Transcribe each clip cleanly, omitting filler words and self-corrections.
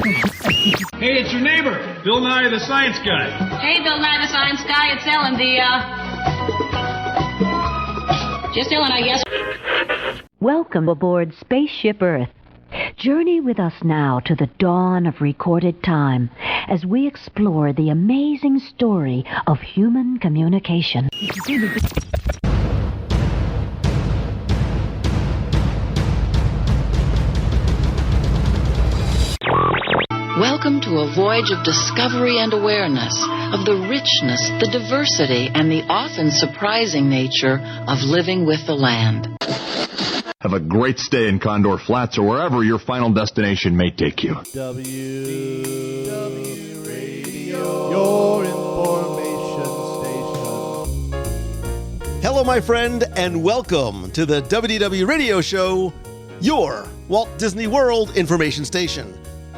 Hey, it's your neighbor, Bill Nye the Science Guy. Hey, Bill Nye the Science Guy, it's Ellen, just Ellen, I guess. Welcome aboard Spaceship Earth. Journey with us now to the dawn of recorded time as we explore the amazing story of human communication. Welcome to a voyage of discovery and awareness of the richness, the diversity, and the often surprising nature of living with the land. Have a great stay in Condor Flats or wherever your final destination may take you. WDW Radio, your information station. Hello, my friend, and welcome to the WDW Radio Show, your Walt Disney World information station.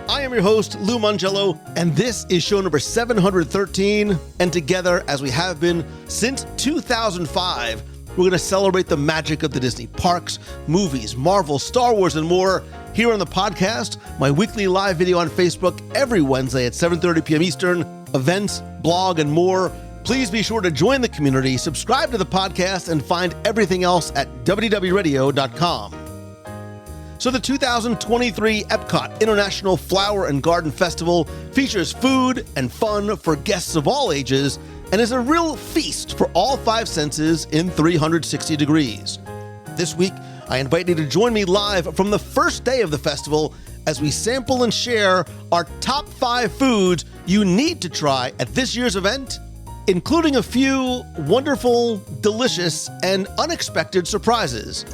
I am your host, Lou Mangello, and this is show number 713. And together, as we have been since 2005, we're going to celebrate the magic of the Disney parks, movies, Marvel, Star Wars, and more here on the podcast, my weekly live video on Facebook every Wednesday at 7:30 p.m. Eastern, events, blog, and more. Please be sure to join the community, subscribe to the podcast, and find everything else at WDWRadio.com. So the 2023 Epcot International Flower and Garden Festival features food and fun for guests of all ages and is a real feast for all five senses in 360 degrees. This week, I invite you to join me live from the first day of the festival as we sample and share our top 5 foods you need to try at this year's event, including a few wonderful, delicious, and unexpected surprises.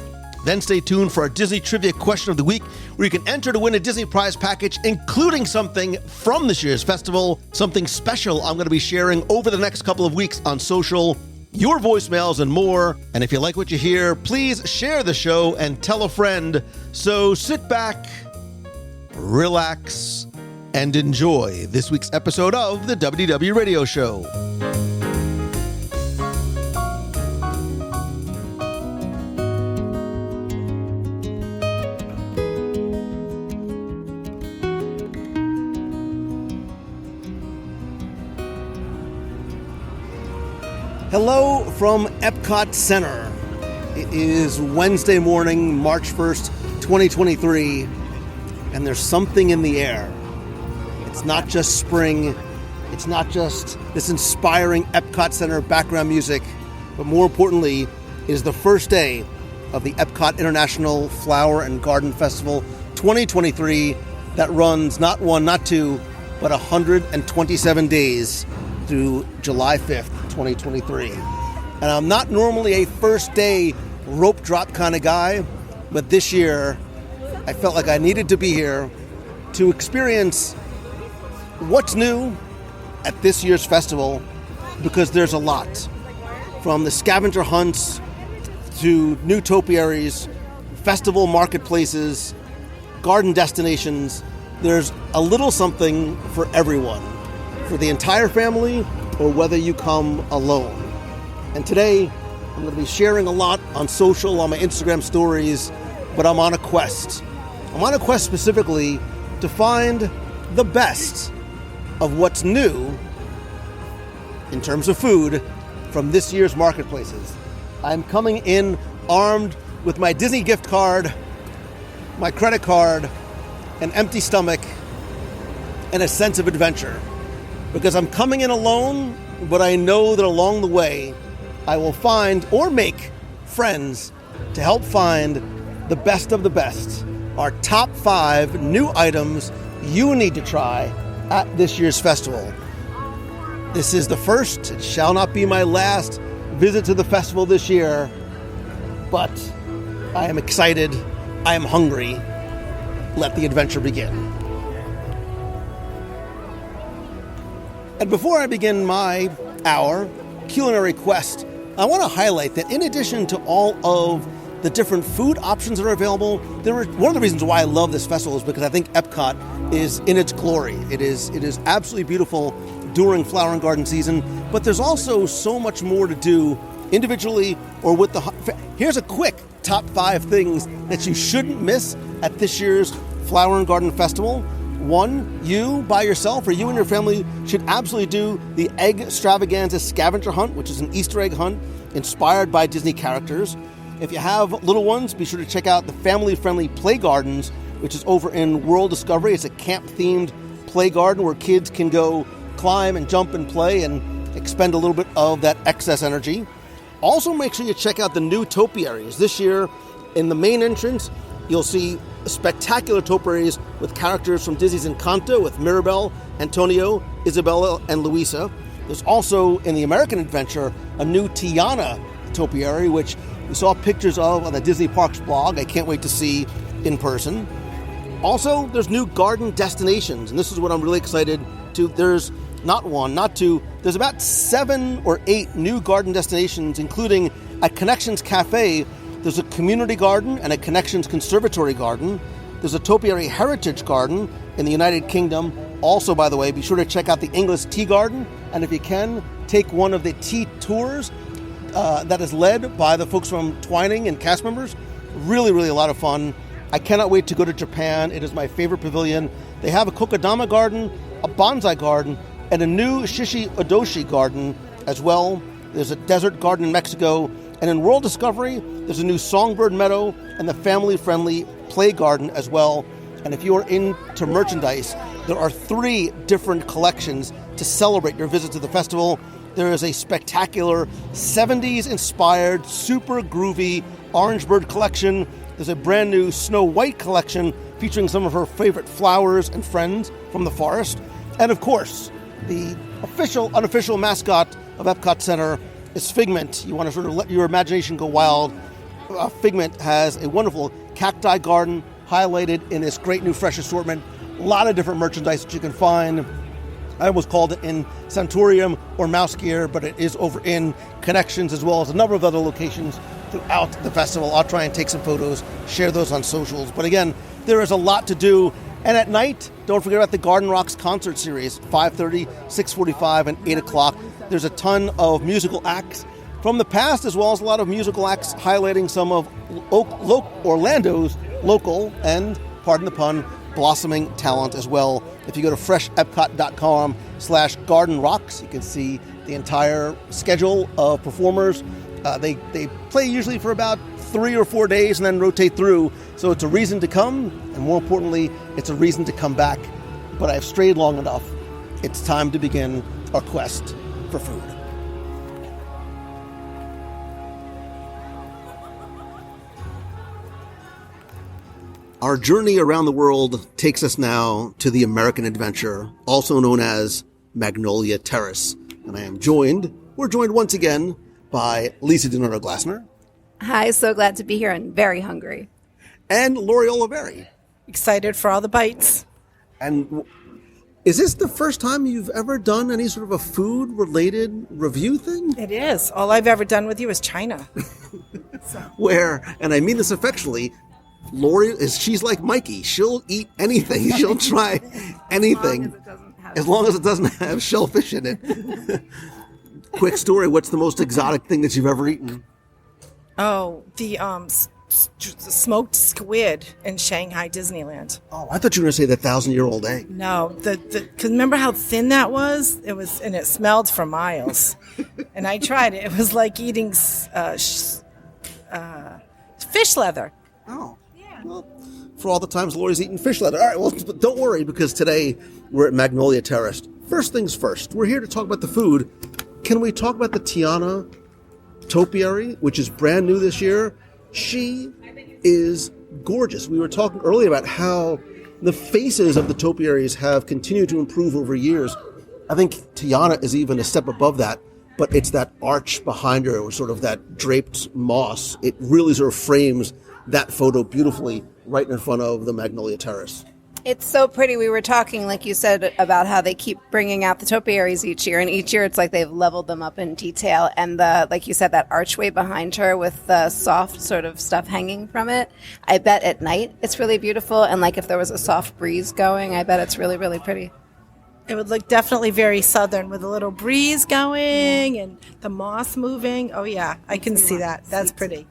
Then stay tuned for our Disney Trivia Question of the Week, where you can enter to win a Disney prize package, including something from this year's festival, something special I'm going to be sharing over the next couple of weeks on social, your voicemails, and more. And if you like what you hear, please share the show and tell a friend. So sit back, relax, and enjoy this week's episode of the WDW Radio Show. Hello from Epcot Center. It is Wednesday morning, March 1st, 2023, and there's something in the air. It's not just spring, it's not just this inspiring Epcot Center background music, but more importantly, it is the first day of the Epcot International Flower and Garden Festival 2023 that runs not one, not two, but 127 days through July 5th, 2023. And I'm not normally a first day rope drop kind of guy, but this year I felt like I needed to be here to experience what's new at this year's festival, because there's a lot. From the scavenger hunts to new topiaries, festival marketplaces, garden destinations, there's a little something for everyone. For the entire family, or whether you come alone. And today, I'm going to be sharing a lot on social, on my Instagram stories, but I'm on a quest. I'm on a quest specifically to find the best of what's new in terms of food from this year's marketplaces. I'm coming in armed with my Disney gift card, my credit card, an empty stomach, and a sense of adventure. Because I'm coming in alone, but I know that along the way, I will find or make friends to help find the best of the best. Our top 5 new items you need to try at this year's festival. This is the first, it shall not be my last visit to the festival this year, but I am excited, I am hungry. Let the adventure begin. And before I begin my hour culinary quest, I want to highlight that in addition to all of the different food options that are available, one of the reasons why I love this festival is because I think Epcot is in its glory. It is absolutely beautiful during flower and garden season, but there's also so much more to do individually or with the... Here's a quick top 5 things that you shouldn't miss at this year's Flower and Garden Festival. One, you by yourself or you and your family should absolutely do the Egg Extravaganza Scavenger Hunt, which is an Easter egg hunt inspired by Disney characters. If you have little ones, be sure to check out the family-friendly Play Gardens, which is over in World Discovery. It's a camp-themed play garden where kids can go climb and jump and play and expend a little bit of that excess energy. Also, make sure you check out the new topiaries. This year, in the main entrance, you'll see spectacular topiaries with characters from Disney's Encanto with Mirabel, Antonio, Isabella, and Luisa. There's also, in the American Adventure, a new Tiana topiary, which we saw pictures of on the Disney Parks blog. I can't wait to see in person. Also, there's new garden destinations, and this is what I'm really excited to. There's not one, not two, there's about 7 or 8 new garden destinations, including at Connections Cafe. There's a community garden and a Connections Conservatory garden. There's a topiary heritage garden in the United Kingdom. Also, by the way, be sure to check out the English Tea Garden, and if you can, take one of the tea tours that is led by the folks from Twining and cast members. Really, really a lot of fun. I cannot wait to go to Japan. It is my favorite pavilion. They have a kokedama garden, a bonsai garden, and a new Shishi Odoshi garden as well. There's a desert garden in Mexico. And in World Discovery, there's a new Songbird Meadow and the family-friendly Play Garden as well. And if you are into merchandise, there are 3 different collections to celebrate your visit to the festival. There is a spectacular 70s-inspired, super groovy Orange Bird collection. There's a brand new Snow White collection featuring some of her favorite flowers and friends from the forest. And of course, the official, unofficial mascot of Epcot Center is Figment. You want to sort of let your imagination go wild. Figment has a wonderful cacti garden highlighted in this great new fresh assortment. A lot of different merchandise that you can find. I almost called it in Santorium or Mouse Gear, but it is over in Connections as well as a number of other locations throughout the festival. I'll try and take some photos, share those on socials. But again, there is a lot to do. And at night, don't forget about the Garden Rocks concert series, 5:30, 6:45, and 8 o'clock. There's a ton of musical acts from the past, as well as a lot of musical acts highlighting some of Orlando's local and, pardon the pun, blossoming talent as well. If you go to freshepcot.com/gardenrocks, you can see the entire schedule of performers. They play usually for about 3 or 4 days and then rotate through. So it's a reason to come, and more importantly, it's a reason to come back. But I've strayed long enough. It's time to begin our quest for food. Our journey around the world takes us now to the American Adventure, also known as Magnolia Terrace. And we're joined once again by Lisa DiNardo-Glassner. Hi, so glad to be here and very hungry. And Lori Oliveri. Excited for all the bites. And is this the first time you've ever done any sort of a food-related review thing? It is. All I've ever done with you is China. Where, and I mean this affectionately, Lori she's like Mikey. She'll eat anything. She'll try anything. As long as it doesn't have shellfish in it. Quick story, what's the most exotic thing that you've ever eaten? Oh, the smoked squid in Shanghai Disneyland. Oh, I thought you were going to say the 1,000-year-old egg. No, because remember how thin that was? And it smelled for miles. And I tried it. It was like eating fish leather. Oh, yeah. Well, for all the times Lori's eaten fish leather. All right, well, don't worry, because today we're at Magnolia Terrace. First things first, we're here to talk about the food. Can we talk about the Tiana topiary, which is brand new this year? She is gorgeous. We were talking earlier about how the faces of the topiaries have continued to improve over years. I think Tiana is even a step above that, but it's that arch behind her, or sort of that draped moss. It really sort of frames that photo beautifully right in front of the Magnolia Terrace. It's so pretty. We were talking, like you said, about how they keep bringing out the topiaries each year, and each year it's like they've leveled them up in detail. And like you said, that archway behind her with the soft sort of stuff hanging from it, I bet at night it's really beautiful. And like if there was a soft breeze going, I bet it's really, really pretty. It would look definitely very southern with a little breeze going and the moss moving. Oh, yeah, I can see that. That's pretty.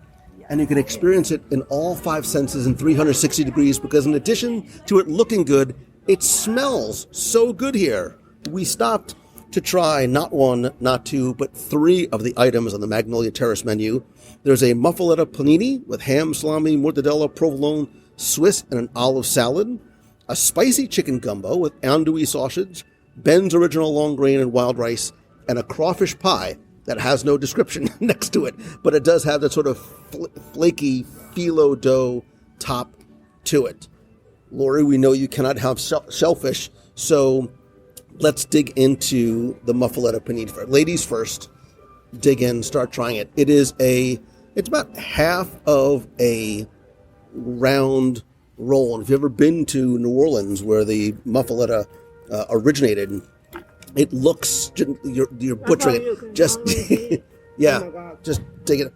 And you can experience it in all 5 senses in 360 degrees, because in addition to it looking good, It smells so good here. We stopped to try not one, not two, but 3 of the items on the Magnolia Terrace menu. There's a muffaletta panini with ham, salami, mortadella, provolone, Swiss, and an olive salad. A spicy chicken gumbo with andouille sausage, Ben's original long grain and wild rice, and a crawfish pie that has no description next to it, but it does have that sort of flaky phyllo dough top to it. Lori, we know you cannot have shellfish, so let's dig into the muffaletta panini. Ladies first, dig in, start trying it. It's about half of a round roll. And if you've ever been to New Orleans, where the muffaletta originated, it looks, you're butchering it. Just, yeah, oh just take it.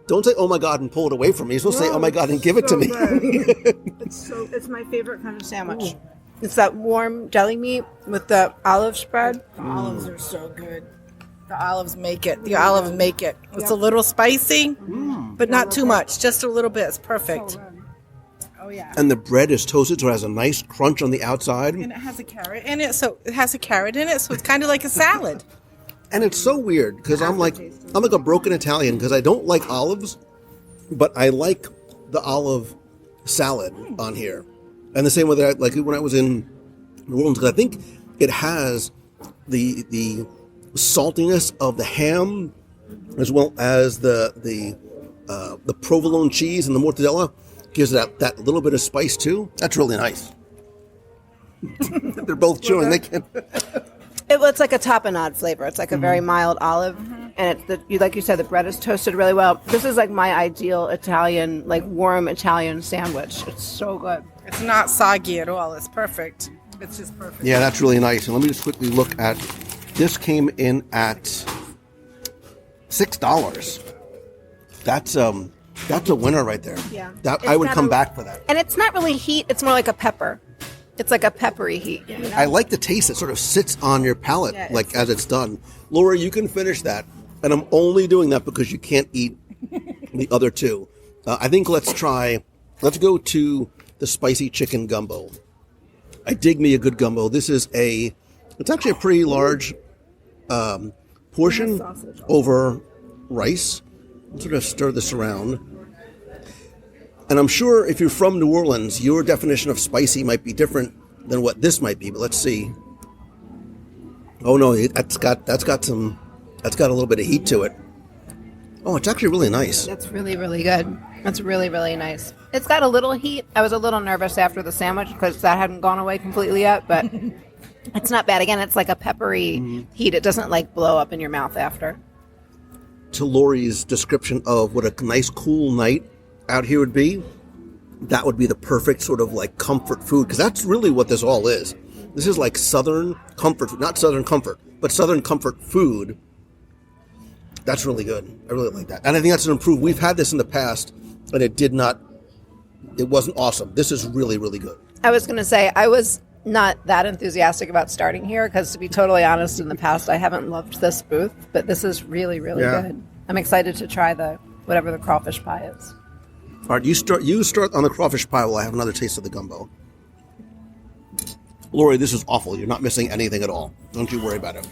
Don't say, oh my God, and pull it away from me. You're supposed to say, oh my God, and give it to me. It's my favorite kind of sandwich. It's that warm deli meat with the olive spread. The olives are so good. The olives make it. It's a little spicy, but not too much. Just a little bit. It's perfect. Oh, yeah. And the bread is toasted, so it has a nice crunch on the outside. And it has a carrot in it, so it's kind of like a salad. And it's so weird, because I'm like a broken Italian, because I don't like olives, but I like the olive salad on here. And the same with that, like when I was in New Orleans, because I think it has the saltiness of the ham, as well as the provolone cheese and the mortadella, gives it that little bit of spice too. That's really nice. They're both chewing. They can't. It's like a tapenade flavor. It's like a very mild olive, and like you said, the bread is toasted really well. This is like my ideal Italian, like warm Italian sandwich. It's so good. It's not soggy at all. It's perfect. It's just perfect. Yeah, that's really nice. And let me just quickly look at. This came in at $6. That's a winner right there. Yeah, I would come back for that. And it's not really heat. It's more like a pepper. It's like a peppery heat. You know? I like the taste that sort of sits on your palate, as it's done. Laura, you can finish that, and I'm only doing that because you can't eat the other 2. I think let's go to the spicy chicken gumbo. I dig me a good gumbo. It's actually a pretty large portion over rice. I'll sort of stir this around. And I'm sure if you're from New Orleans, your definition of spicy might be different than what this might be, but let's see. Oh no, that's got a little bit of heat to it. Oh, it's actually really nice. That's really, really good. That's really, really nice. It's got a little heat. I was a little nervous after the sandwich because that hadn't gone away completely yet, but it's not bad. Again, it's like a peppery heat. It doesn't like blow up in your mouth after. To Lori's description of what a nice cool night out here would be, that would be the perfect sort of like comfort food, because that's really what this all is. This is like Southern comfort, not Southern comfort, but Southern comfort food. That's really good. I really like that. And I think that's an improvement. We've had this in the past, and it wasn't awesome. This is really, really good. I was going to say, I was not that enthusiastic about starting here, because to be totally honest, in the past, I haven't loved this booth, but this is really, really good. I'm excited to try whatever the crawfish pie is. All right, you start on the crawfish pie while I have another taste of the gumbo. Lori, this is awful. You're not missing anything at all. Don't you worry about it.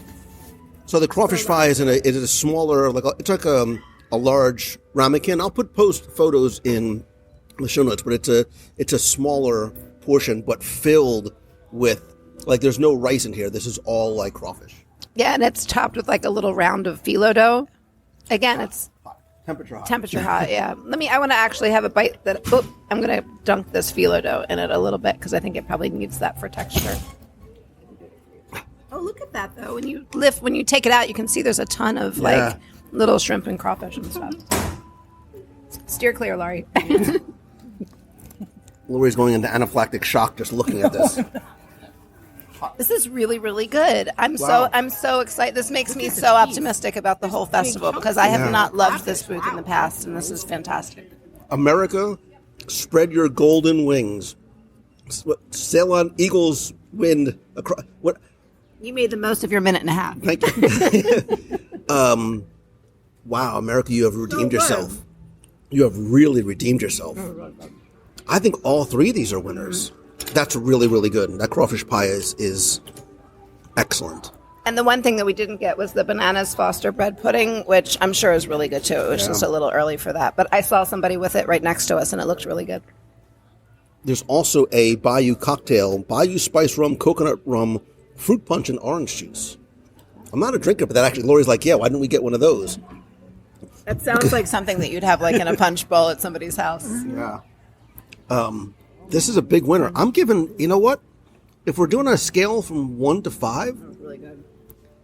So the crawfish pie is a smaller, it's like a large ramekin. I'll post photos in the show notes, but it's a smaller portion, but filled with, like, there's no rice in here. This is all like crawfish. Yeah, and it's topped with like a little round of phyllo dough. Again, it's Temperature hot, yeah. I want to actually have a bite I'm going to dunk this phyllo dough in it a little bit because I think it probably needs that for texture. Oh, look at that, though. When you take it out, you can see there's a ton of like little shrimp and crawfish and stuff. Steer clear, Laurie. Lori's going into anaphylactic shock just looking at this. This is really, really good. I'm so excited. This makes me so optimistic about the whole festival because I have not loved this booth in the past, and this is fantastic. America, spread your golden wings. Sail on eagle's wind across. What? You made the most of your minute and a half. Thank you. Wow, America, you have redeemed yourself. You have really redeemed yourself. I think all 3 of these are winners. That's really, really good. That crawfish pie is excellent. And the one thing that we didn't get was the bananas Foster bread pudding, which I'm sure is really good too. It was just a little early for that. But I saw somebody with it right next to us, and it looked really good. There's also a Bayou cocktail, Bayou spice rum, coconut rum, fruit punch, and orange juice. I'm not a drinker, but that actually, Lori's like, yeah, why didn't we get one of those? That sounds like something that you'd have like in a punch bowl at somebody's house. Yeah. This is a big winner. I'm giving, you know what? If we're doing a scale from 1 to 5, That was really good.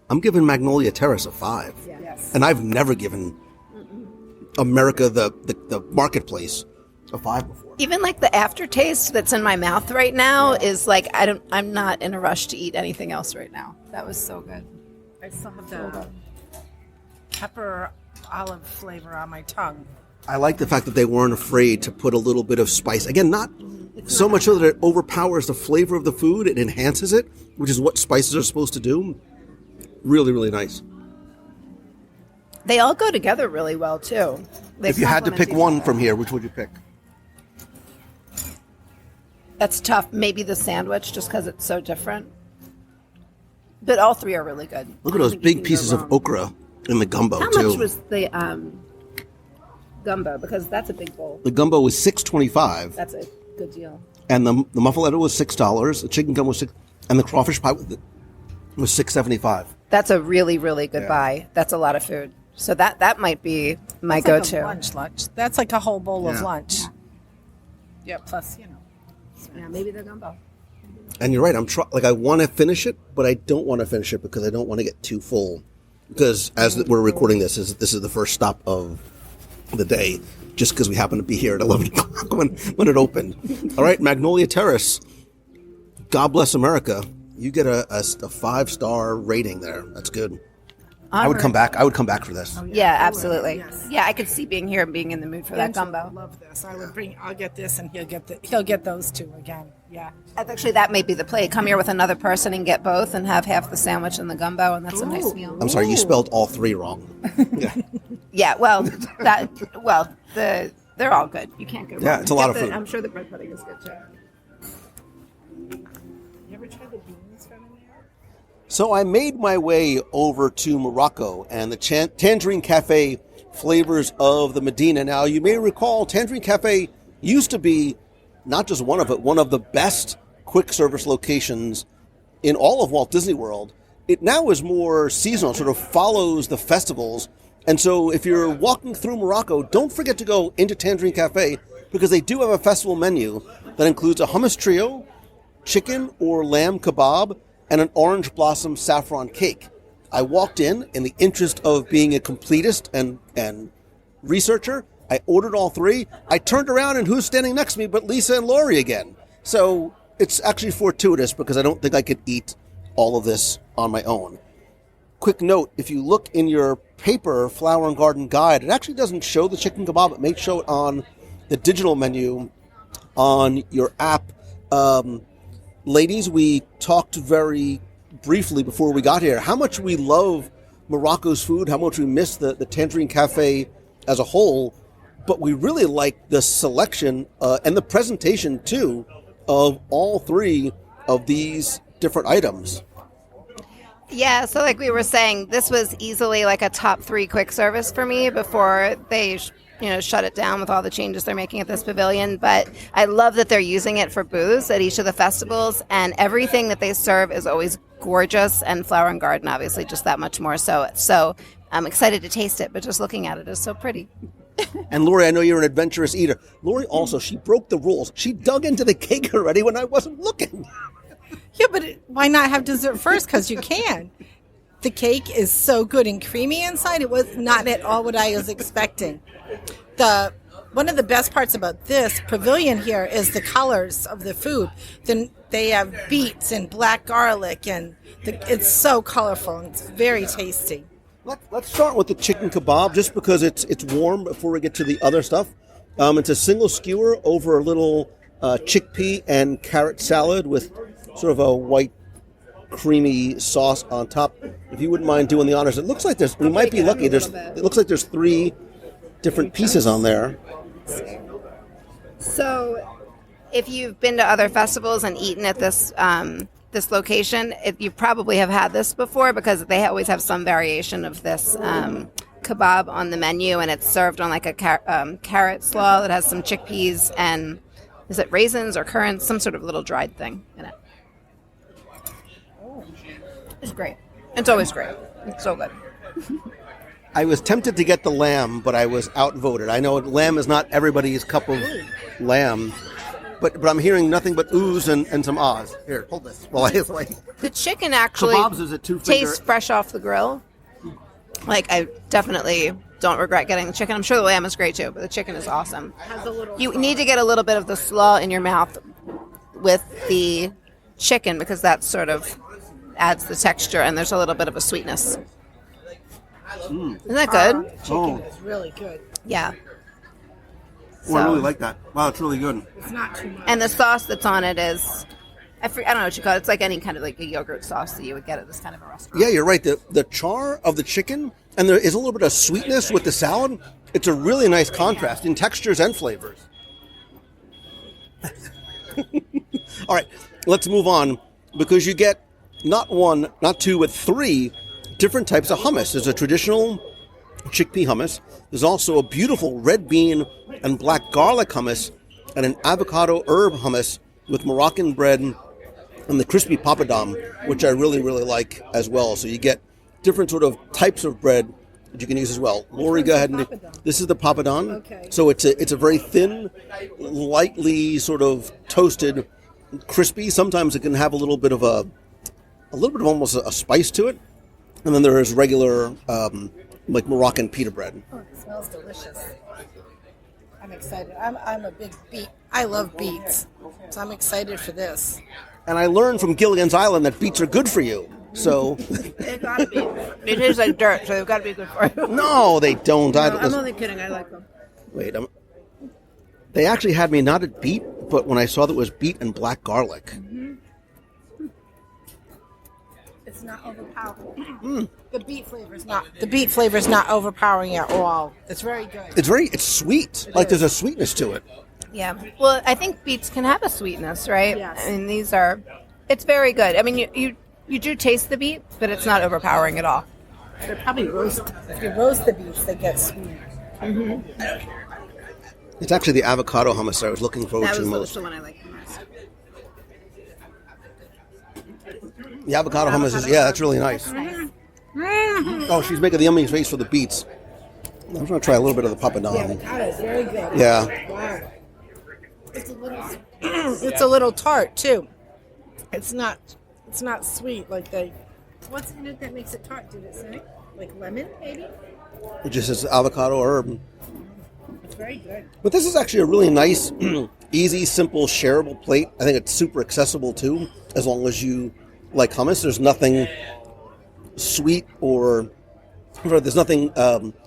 I'm giving Magnolia Terrace a 5. Yes. And I've never given America, the marketplace, a 5 before. Even like the aftertaste that's in my mouth right now is like I'm not in a rush to eat anything else right now. That was so good. I still have the pepper olive flavor on my tongue. I like the fact that they weren't afraid to put a little bit of spice. Again, not so much so that it overpowers the flavor of the food. It enhances it, which is what spices are supposed to do. Really, really nice. They all go together really well too. If you had to pick one from here, which would you pick? That's tough. Maybe the sandwich, just because it's so different. But all three are really good. Look at those big pieces of okra in the gumbo, How too. much was the gumbo? Because that's a big bowl. The gumbo was $6.25, That's a good deal. and the muffaletta was $6. The chicken gumbo was $6, and the crawfish pie was $6.75. That's a really, really good buy. That's a lot of food. So that might be my That's go-to. like a lunch. That's like a whole bowl of Yeah. lunch. Yeah, plus, Yeah, maybe the gumbo. And you're right. I want to finish it, but I don't want to finish it because I don't want to get too full. Because as we're recording this is the first stop of the day, just because we happen to be here at 11 o'clock when it opened. All right, Magnolia Terrace. God bless America. You get a 5-star rating there. That's good. I would come back. I would come back for this. Yeah, absolutely. Yes. Yeah, I could see being here and being in the mood for that Angela gumbo. would love this. I'll get this, and he'll get those two again. Yeah. Actually, that may be the play. Come here with another person and get both, and have half the sandwich and the gumbo, and that's a nice meal. I'm sorry, you spelled all 3 wrong. Yeah, Yeah, they're all good. You can't go wrong. Yeah, it's a lot of food. I'm sure the bread pudding is good too. You ever tried the beans from in there? So I made my way over to Morocco and the Tangerine Cafe flavors of the Medina. Now, you may recall Tangerine Cafe used to be not just one of the best quick service locations in all of Walt Disney World. It now is more seasonal, sort of follows the festivals. And so if you're walking through Morocco, don't forget to go into Tangerine Cafe because they do have a festival menu that includes a hummus trio, chicken or lamb kebab, and an orange blossom saffron cake. I walked in the interest of being a completist and researcher. I ordered all 3. I turned around, and who's standing next to me but Lisa and Lori again? So it's actually fortuitous because I don't think I could eat all of this on my own. Quick note, if you look in your paper Flower and Garden Guide, it actually doesn't show the chicken kebab. It may show it on the digital menu on your app. Ladies, we talked very briefly before we got here how much we love Morocco's food, how much we miss the Tangerine Cafe as a whole, but we really like the selection and the presentation, too, of all 3 of these different items. Yeah, so like we were saying, this was easily like a top 3 quick service for me before they shut it down with all the changes they're making at this pavilion. But I love that they're using it for booths at each of the festivals, and everything that they serve is always gorgeous, and Flower and Garden obviously just that much more so. So I'm excited to taste it, but just looking at it is so pretty. And Lori, I know you're an adventurous eater. Lori also, she broke the rules. She dug into the cake already when I wasn't looking. Yeah, but why not have dessert first? Because you can. The cake is so good and creamy inside. It was not at all what I was expecting. One of the best parts about this pavilion here is the colors of the food. Then they have beets and black garlic, and it's so colorful and it's very tasty. Let's start with the chicken kebab, just because it's warm before we get to the other stuff. It's a single skewer over a little chickpea and carrot salad with sort of a white creamy sauce on top. If you wouldn't mind doing the honors, it looks like we might be lucky. It looks like there's 3 different pieces on there. So if you've been to other festivals and eaten at this this location, you probably have had this before because they always have some variation of this kebab on the menu, and it's served on like a carrot slaw that has some chickpeas and is it raisins or currants, some sort of little dried thing in it. It's great. It's always great. It's so good. I was tempted to get the lamb, but I was outvoted. I know lamb is not everybody's cup of lamb, but I'm hearing nothing but oohs and some ahs. Here, hold this. Well, the chicken actually kebabs is a tastes fresh off the grill. Like, I definitely don't regret getting the chicken. I'm sure the lamb is great too, but the chicken is awesome. You need to get a little bit of the slaw in your mouth with the chicken because that sort of adds the texture, and there's a little bit of a sweetness. Isn't that good? Chicken is really good. Yeah. I really like that. Wow, it's really good. It's not too much. And the sauce that's on it is, I don't know what you call it. It's like any kind of like a yogurt sauce that you would get at this kind of a restaurant. Yeah, you're right. The char of the chicken, and there is a little bit of sweetness with the salad. It's a really nice contrast in textures and flavors. All right, let's move on because you get not one, not two, but three different types of hummus. There's a traditional chickpea hummus. There's also a beautiful red bean and black garlic hummus and an avocado herb hummus with Moroccan bread and the crispy papadum, which I really, really like as well. So you get different sort of types of bread that you can use as well. Lori, go ahead. And this is the papadum. Okay. So it's a very thin, lightly sort of toasted, crispy. Sometimes it can have a little bit of almost a spice to it. And then there is regular, like Moroccan pita bread. Oh, it smells delicious. I'm excited. I'm a big beet. I love beets, so I'm excited for this. And I learned from Gilligan's Island that beets are good for you. So They've got to be. They taste like dirt, so they've got to be good for you. no, they don't. No, I'm only kidding. I like them. Wait, they actually had me not at beet, but when I saw that it was beet and black garlic. Mm-hmm. It's not overpowering. The beet flavor is not overpowering at all. It's very good. It's sweet. There's a sweetness to it. Yeah. Well, I think beets can have a sweetness, right? Yes. I mean, it's very good. I mean, you do taste the beet, but it's not overpowering at all. They're probably if you roast the beets, they get sweet. Mm-hmm. It's actually the avocado hummus I was looking forward to That most. was the one I liked the most. The avocado hummus that's really nice. Oh, she's making the yummy face for the beets. I'm going to try a little bit of the papadum. The avocado is very good. Yeah. Wow. It's a little tart too. It's not sweet like they. What's in it that makes it tart? Did it say like lemon maybe? It just says avocado herb. It's very good. But this is actually a really nice, easy, simple, shareable plate. I think it's super accessible too, as long as you like hummus. There's nothing sweet there's nothing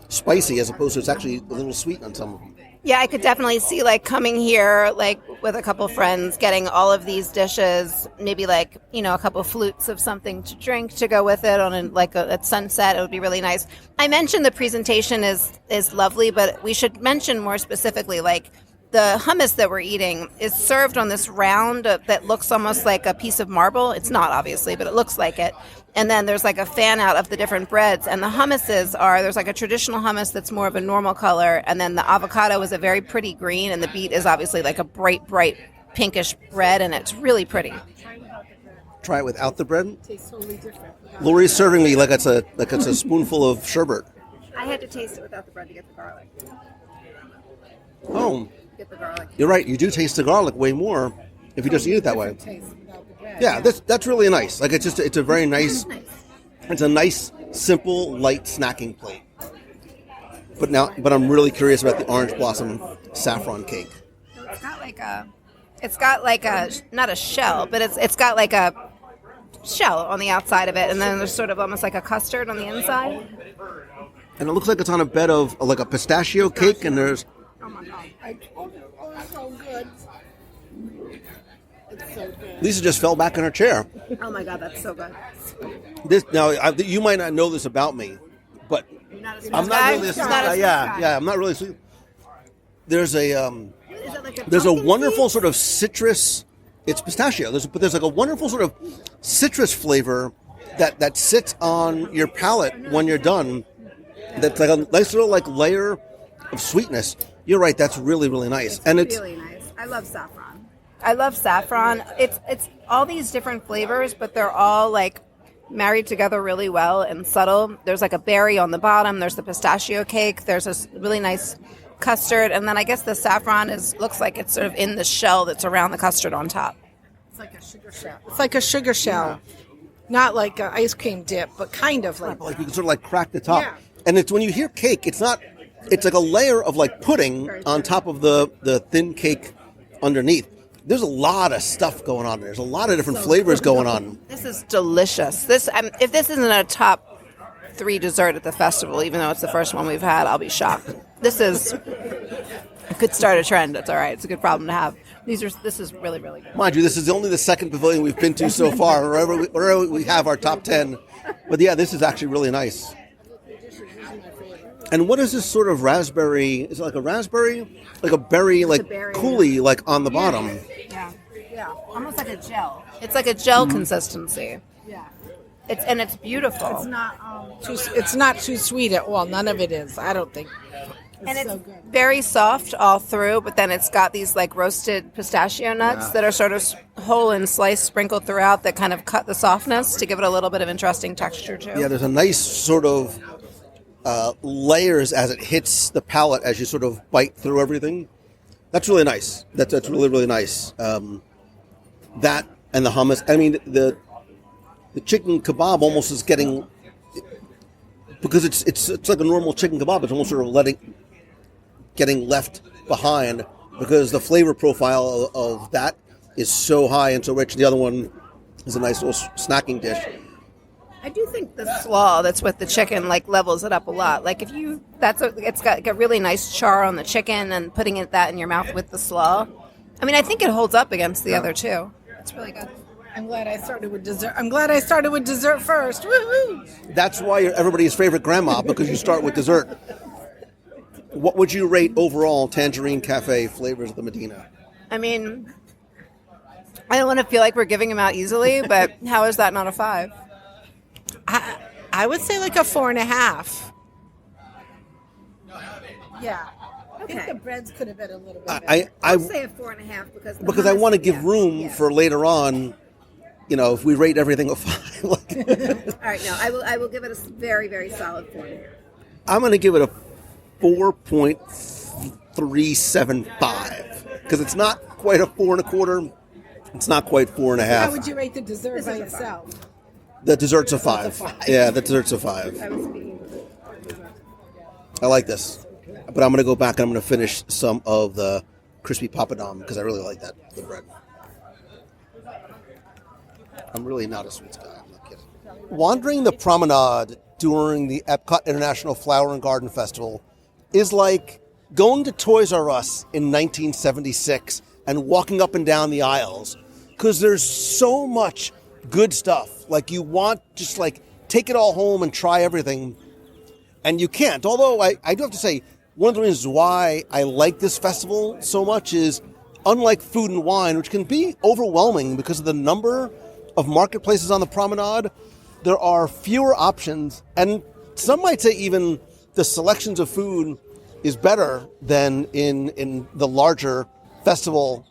spicy, as opposed to it's actually a little sweet on some of them. Yeah, I could definitely see like coming here like with a couple friends, getting all of these dishes, maybe like, a couple flutes of something to drink to go with it at sunset. It would be really nice. I mentioned the presentation is lovely, but we should mention more specifically like the hummus that we're eating is served on this round that looks almost like a piece of marble. It's not, obviously, but it looks like it. And then there's like a fan out of the different breads. And the hummuses there's like a traditional hummus that's more of a normal color. And then the avocado is a very pretty green. And the beet is obviously like a bright pinkish bread. And it's really pretty. Try it without the bread? It tastes totally different. Lori's serving me like it's a spoonful of sherbet. I had to taste it without the bread to get the garlic. Oh. Get the garlic. You're right. You do taste the garlic way more if you just eat it that way. Yeah, that's really nice. Like it's a very nice. It's a nice, simple, light snacking plate. But I'm really curious about the orange blossom saffron cake. It's got like a not a shell, but it's got like a shell on the outside of it, and then there's sort of almost like a custard on the inside. And it looks like it's on a bed of like a pistachio cake, and there's. Oh my god! I told you, it's so good. It's so good. Lisa just fell back in her chair. Oh my god, that's so good. You might not know this about me, but You're not a I'm not really a sweet guy. Yeah, I'm not really sweet. There's a Is it like there's a wonderful sort of citrus. It's pistachio. But there's like a wonderful sort of citrus flavor that sits on your palate when you're done. That's like a nice little like layer of sweetness. You're right. That's really, really nice. It's really nice. I love saffron. It's all these different flavors, but they're all like married together really well and subtle. There's like a berry on the bottom. There's the pistachio cake. There's a really nice custard, and then I guess the saffron looks like it's sort of in the shell that's around the custard on top. It's like a sugar shell. Yeah. Not like an ice cream dip, but kind of like you can sort of like crack the top. Yeah. And it's when you hear cake, it's like a layer of like pudding on top of the thin cake underneath. There's a lot of stuff going on. There's a lot of different flavors going on. This is delicious. If this isn't a top 3 dessert at the festival, even though it's the first one we've had, I'll be shocked. This could start a trend. It's all right. It's a good problem to have. This is really, really good. Mind you, this is only the second pavilion we've been to so far, wherever we have our top 10. But yeah, this is actually really nice. And what is this sort of raspberry? Is it like a raspberry? Like a berry, like coulis, like on the bottom. Yeah. Almost like a gel. It's like a gel consistency. Yeah. It's beautiful. It's not too sweet at all. None of it is. I don't think. It's so good. Very soft all through, but then it's got these like roasted pistachio nuts that are sort of whole and sliced, sprinkled throughout that kind of cut the softness to give it a little bit of interesting texture too. Yeah, there's a nice sort of layers as it hits the palate as you sort of bite through everything. That's really nice. That's really, really nice. That and the hummus. I mean, the chicken kebab almost is getting, because it's like a normal chicken kebab. It's almost sort of getting left behind because the flavor profile of that is so high and so rich. The other one is a nice little snacking dish. I do think the slaw that's with the chicken like levels it up a lot. Like it's got a really nice char on the chicken, and putting that in your mouth with the slaw. I mean, I think it holds up against the other two. It's really good. I'm glad I started with dessert first. Woohoo! That's why you're everybody's favorite grandma, because you start with dessert. What would you rate overall Tangerine Cafe Flavors of the Medina? I mean, I don't want to feel like we're giving them out easily, but how is that not a 5? I would say like a 4.5. Yeah. Okay. I think the breads could have been a little bit better. I'd say a 4.5 because I want to give room for later on. You know, if we rate everything a 5. All right, no, I will give it a very, very solid 4.5. I'm going to give it a 4.375 because it's not quite a 4.25. It's not quite 4.5. How would you rate the dessert by itself? The dessert's a 5. Yeah, the dessert's a 5. I like this. But I'm going to go back and I'm going to finish some of the crispy papadum because I really like the bread. I'm really not a sweets guy. I'm not kidding. Wandering the promenade during the Epcot International Flower and Garden Festival is like going to Toys R Us in 1976 and walking up and down the aisles because there's so much good stuff. Like you want just like take it all home and try everything, and you can't. Although I do have to say, one of the reasons why I like this festival so much is, unlike food and wine, which can be overwhelming because of the number of marketplaces on the promenade, there are fewer options, and some might say even the selections of food is better than in the larger festival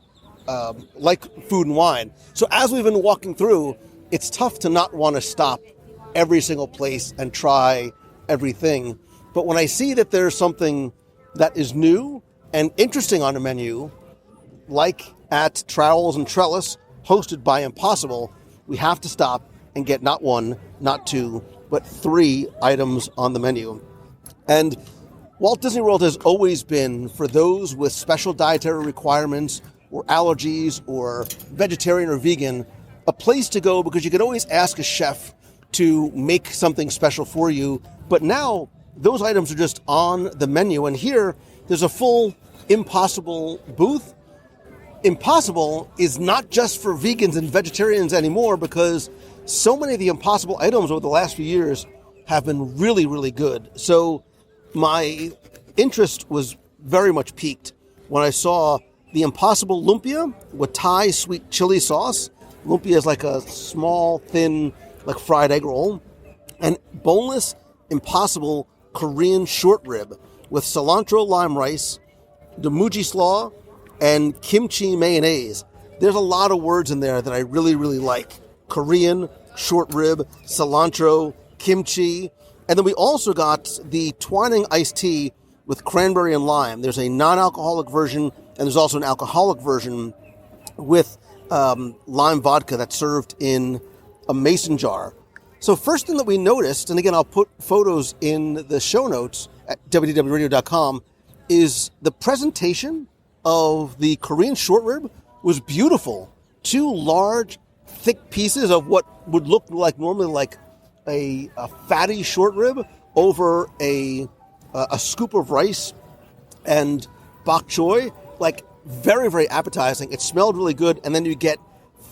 like food and wine. So as we've been walking through, it's tough to not want to stop every single place and try everything. But when I see that there's something that is new and interesting on the menu, like at Trowels and Trellis, hosted by Impossible, we have to stop and get not 1, not 2, but 3 items on the menu. And Walt Disney World has always been, for those with special dietary requirements or allergies or vegetarian or vegan, a place to go because you can always ask a chef to make something special for you. But now those items are just on the menu. And here there's a full Impossible booth. Impossible is not just for vegans and vegetarians anymore because so many of the Impossible items over the last few years have been really, really good. So my interest was very much piqued when I saw the Impossible Lumpia with Thai sweet chili sauce. Lumpia is like a small, thin, like fried egg roll. And boneless Impossible Korean short rib with cilantro lime rice, damuji slaw, and kimchi mayonnaise. There's a lot of words in there that I really, really like. Korean, short rib, cilantro, kimchi. And then we also got the Twining iced tea with cranberry and lime. There's a non-alcoholic version, and there's also an alcoholic version with lime vodka that's served in a mason jar. So first thing that we noticed, and again, I'll put photos in the show notes at WDWRadio.com, is the presentation of the Korean short rib was beautiful. 2 large, thick pieces of what would look like normally like a fatty short rib over a scoop of rice and bok choy, like very, very appetizing. It smelled really good, and then you get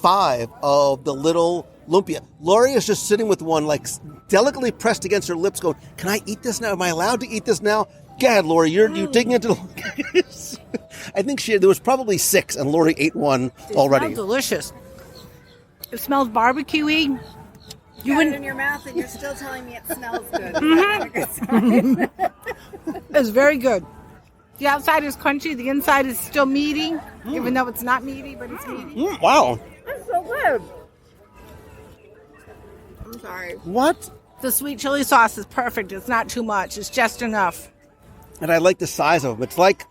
5 of the little lumpia. Lori is just sitting with one, like delicately pressed against her lips, going, "Can I eat this now? Am I allowed to eat this now?" Go ahead, Lori. You're digging into the... I think there was probably 6, and Lori ate one already. It smells delicious. It smells barbecue-y. You got it in your mouth, and you're still telling me it smells good. It's very good. The outside is crunchy. The inside is still meaty, even though it's not meaty, but it's meaty. Wow. That's so good. I'm sorry. What? The sweet chili sauce is perfect. It's not too much. It's just enough. And I like the size of them. It's like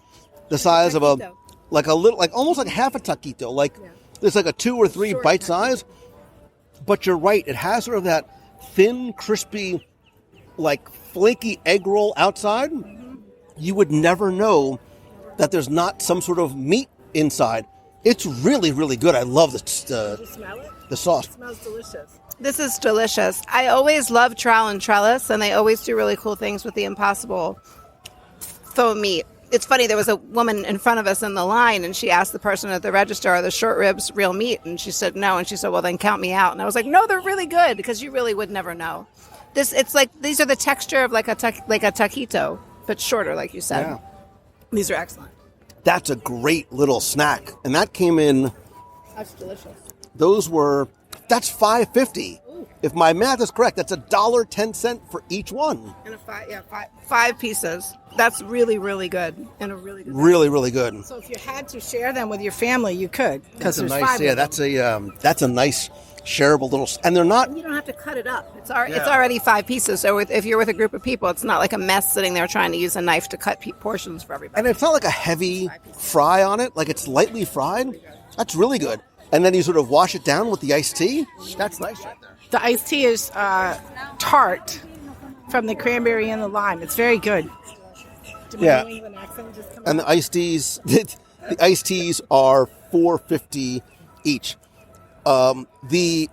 the size of almost like half a taquito. Like there's like a 2 or 3 bite size. But you're right. It has sort of that thin, crispy, like flaky egg roll outside. Mm-hmm. You would never know that there's not some sort of meat inside. It's really, really good. I love Did you smell it? The sauce. It smells delicious. This is delicious. I always love trowel and trellis, and they always do really cool things with the Impossible faux meat. It's funny, there was a woman in front of us in the line, and she asked the person at the register, "Are the short ribs real meat?" And she said no, and she said, "Well, then count me out." And I was like, "No, they're really good," because you really would never know. It's like these are the texture of like a taquito, but shorter, like you said. Yeah. These are excellent. That's a great little snack, and that came in. That's delicious. That's $5.50. If my math is correct, that's $1.10 for each one. And five pieces. That's really, really good. And a really good. Really, really good. So if you had to share them with your family, you could. Because there's nice, 5 of them. that's a nice shareable little, and they're not. You don't have to cut it up. It's already 5 pieces. So if you're with a group of people, it's not like a mess sitting there trying to use a knife to cut portions for everybody. And it's not like a heavy fry on it. Like it's lightly fried. That's really good. And then you sort of wash it down with the iced tea. That's nice right there. The iced tea is tart from the cranberry and the lime. It's very good. Yeah. And the iced teas, the iced teas are $4.50 each. The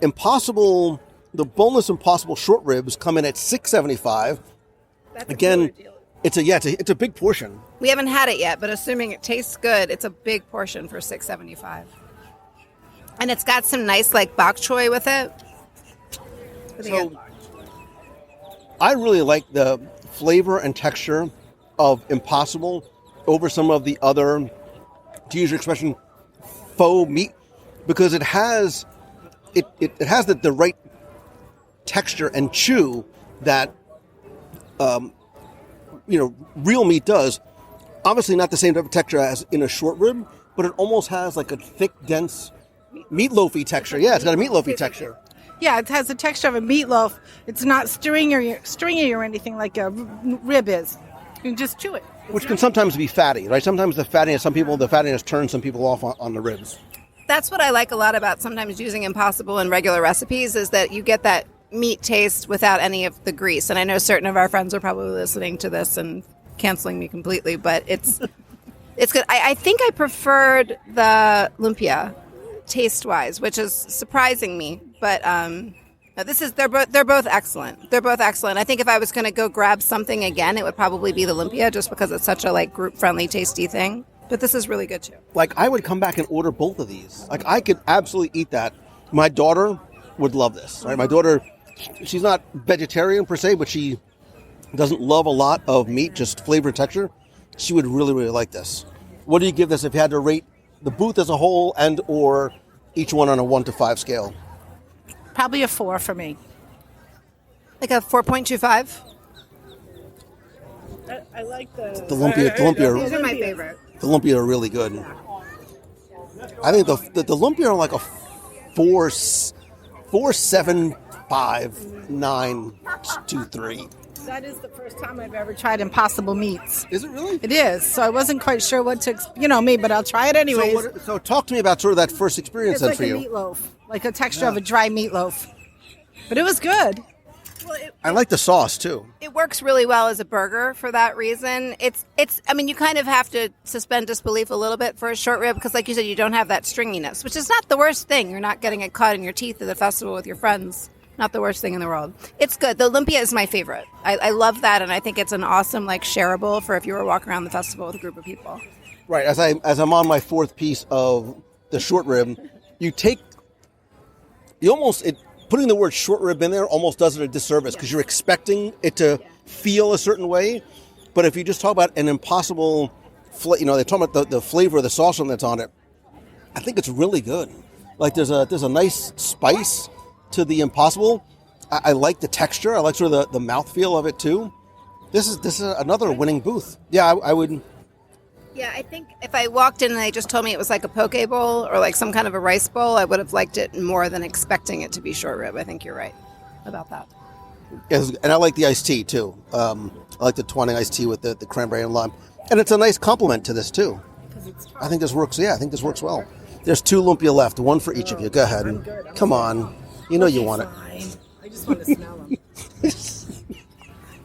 boneless Impossible short ribs come in at $6.75. Again, it's a big portion. We haven't had it yet, but assuming it tastes good, it's a big portion for $6.75. And it's got some nice like bok choy with it. So, I really like the flavor and texture of Impossible over some of the other, to use your expression, faux meat, because it has the right texture and chew that real meat does. Obviously not the same type of texture as in a short rib, but it almost has like a thick, dense meatloafy texture. Yeah, it's got a meatloafy texture. Yeah, it has the texture of a meatloaf. It's not stringy or anything like a rib is. You can just chew it. Which can sometimes be fatty, right? Sometimes the fattiness turns some people off on the ribs. That's what I like a lot about sometimes using Impossible in regular recipes is that you get that meat taste without any of the grease. And I know certain of our friends are probably listening to this and canceling me completely, but it's good. I think I preferred the lumpia taste-wise, which is surprising me. But they're both excellent. They're both excellent. I think if I was going to go grab something again, it would probably be the lumpia, just because it's such a like group-friendly, tasty thing. But this is really good too. Like I would come back and order both of these. Like I could absolutely eat that. My daughter would love this. Right? My daughter, she's not vegetarian per se, but she doesn't love a lot of meat, just flavor and texture. She would really, really like this. What do you give this if you had to rate the booth as a whole and or each one on a 1 to 5 scale? Probably a 4 for me. Like a 4.25? I like the Lumpia. These are my favorite. The Lumpia are really good. I think the Lumpia are like a 4.75/9.23. That is the first time I've ever tried Impossible Meats. Is it really? It is. So I wasn't quite sure what to, me, but I'll try it anyways. So talk to me about sort of that first experience It's then like for a you. meatloaf, like a texture of a dry meatloaf. But it was good. Well, I like the sauce too. it works really well as a burger for that reason. I mean, you kind of have to suspend disbelief a little bit for a short rib because, like you said, you don't have that stringiness, which is not the worst thing. You're not getting it caught in your teeth at the festival with your friends. Not the worst thing in the world. It's good. The Lumpia is my favorite. I love that, and I think it's an awesome, shareable for if you were walking around the festival with a group of people. Right. As I'm on my fourth piece of the short rib, putting the word short rib in there almost does it a disservice because you're expecting it to feel a certain way. But if you just talk about an impossible, they talk about the flavor of the sauce that's on it. I think it's really good. Like there's a nice spice to the Impossible. I like the texture. I like sort of the mouthfeel of it too. This is another winning booth. Yeah, I would. Yeah, I think if I walked in and they just told me it was like a poke bowl or like some kind of a rice bowl, I would have liked it more than expecting it to be short rib. I think you're right about that. Yes, and I like the iced tea too. I like the twining iced tea with the cranberry and lime, and it's a nice complement to this too. I think this works. Yeah, I think this works well. There's 2 lumpia left, 1 for each of you. Go ahead. Come on. You know you want it. Fine. I just want to smell them.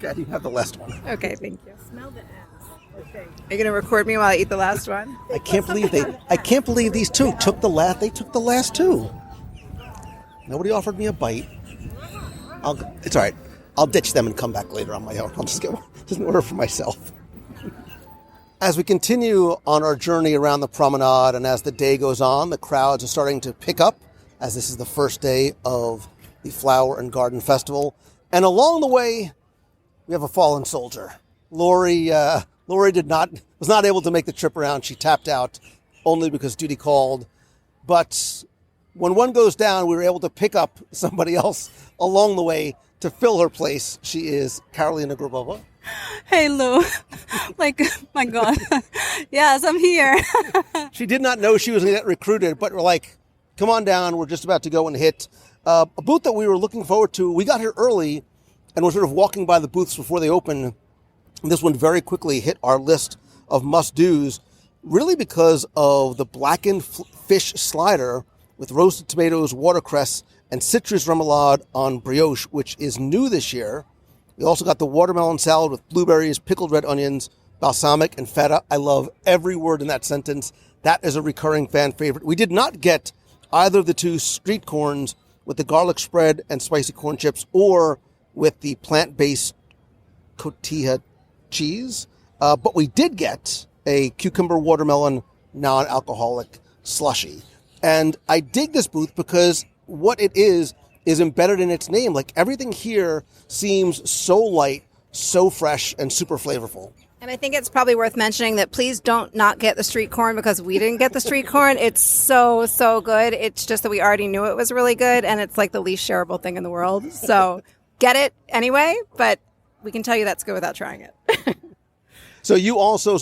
God, you have the last one. Okay, thank you. Smell the ass. Okay. Are you going to record me while I eat the last one? I can't believe these 2 took the last. They took the last 2. Nobody offered me a bite. It's all right. I'll ditch them and come back later on my own. I'll just get an order for myself. As we continue on our journey around the promenade and as the day goes on, the crowds are starting to pick up as this is the first day of the Flower and Garden Festival. And along the way, we have a fallen soldier. Lori was not able to make the trip around. She tapped out only because duty called. But when one goes down, we were able to pick up somebody else along the way to fill her place. She is Carolina Grabova. Hey, Lou. My God. Yes, I'm here. She did not know she was going to get recruited, but we're like, come on down. We're just about to go and hit a booth that we were looking forward to. We got here early and we're sort of walking by the booths before they open. And this one very quickly hit our list of must-dos, really because of the blackened fish slider with roasted tomatoes, watercress, and citrus remoulade on brioche, which is new this year. We also got the watermelon salad with blueberries, pickled red onions, balsamic, and feta. I love every word in that sentence. That is a recurring fan favorite. We did not get either of the 2 street corns with the garlic spread and spicy corn chips or with the plant-based cotija cheese. But we did get a cucumber watermelon non-alcoholic slushy. And I dig this booth because what it is embedded in its name. Like everything here seems so light, so fresh, and super flavorful. And I think it's probably worth mentioning that please don't not get the street corn because we didn't get the street corn. It's so, so good. It's just that we already knew it was really good, and it's like the least shareable thing in the world. So get it anyway, but we can tell you that's good without trying it. So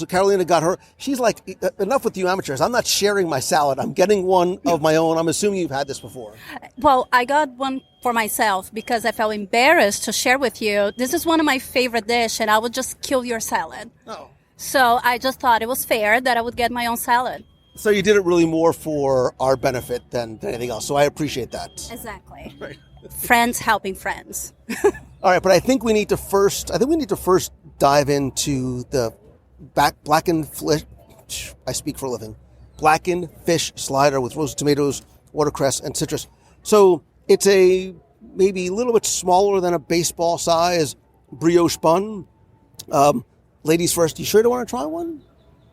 Carolina got her. She's like, enough with you amateurs. I'm not sharing my salad. I'm getting one of my own. I'm assuming you've had this before. Well, I got one for myself because I felt embarrassed to share with you. This is one of my favorite dishes, and I would just kill your salad. Oh. So I just thought it was fair that I would get my own salad. So you did it really more for our benefit than anything else. So I appreciate that. Exactly. Right. Friends helping friends. All right, but I think we need to first dive into the blackened fish. I speak for a living. Blackened fish slider with roasted tomatoes, watercress, and citrus. So it's maybe a little bit smaller than a baseball size brioche bun. Ladies first. You sure don't want to try one?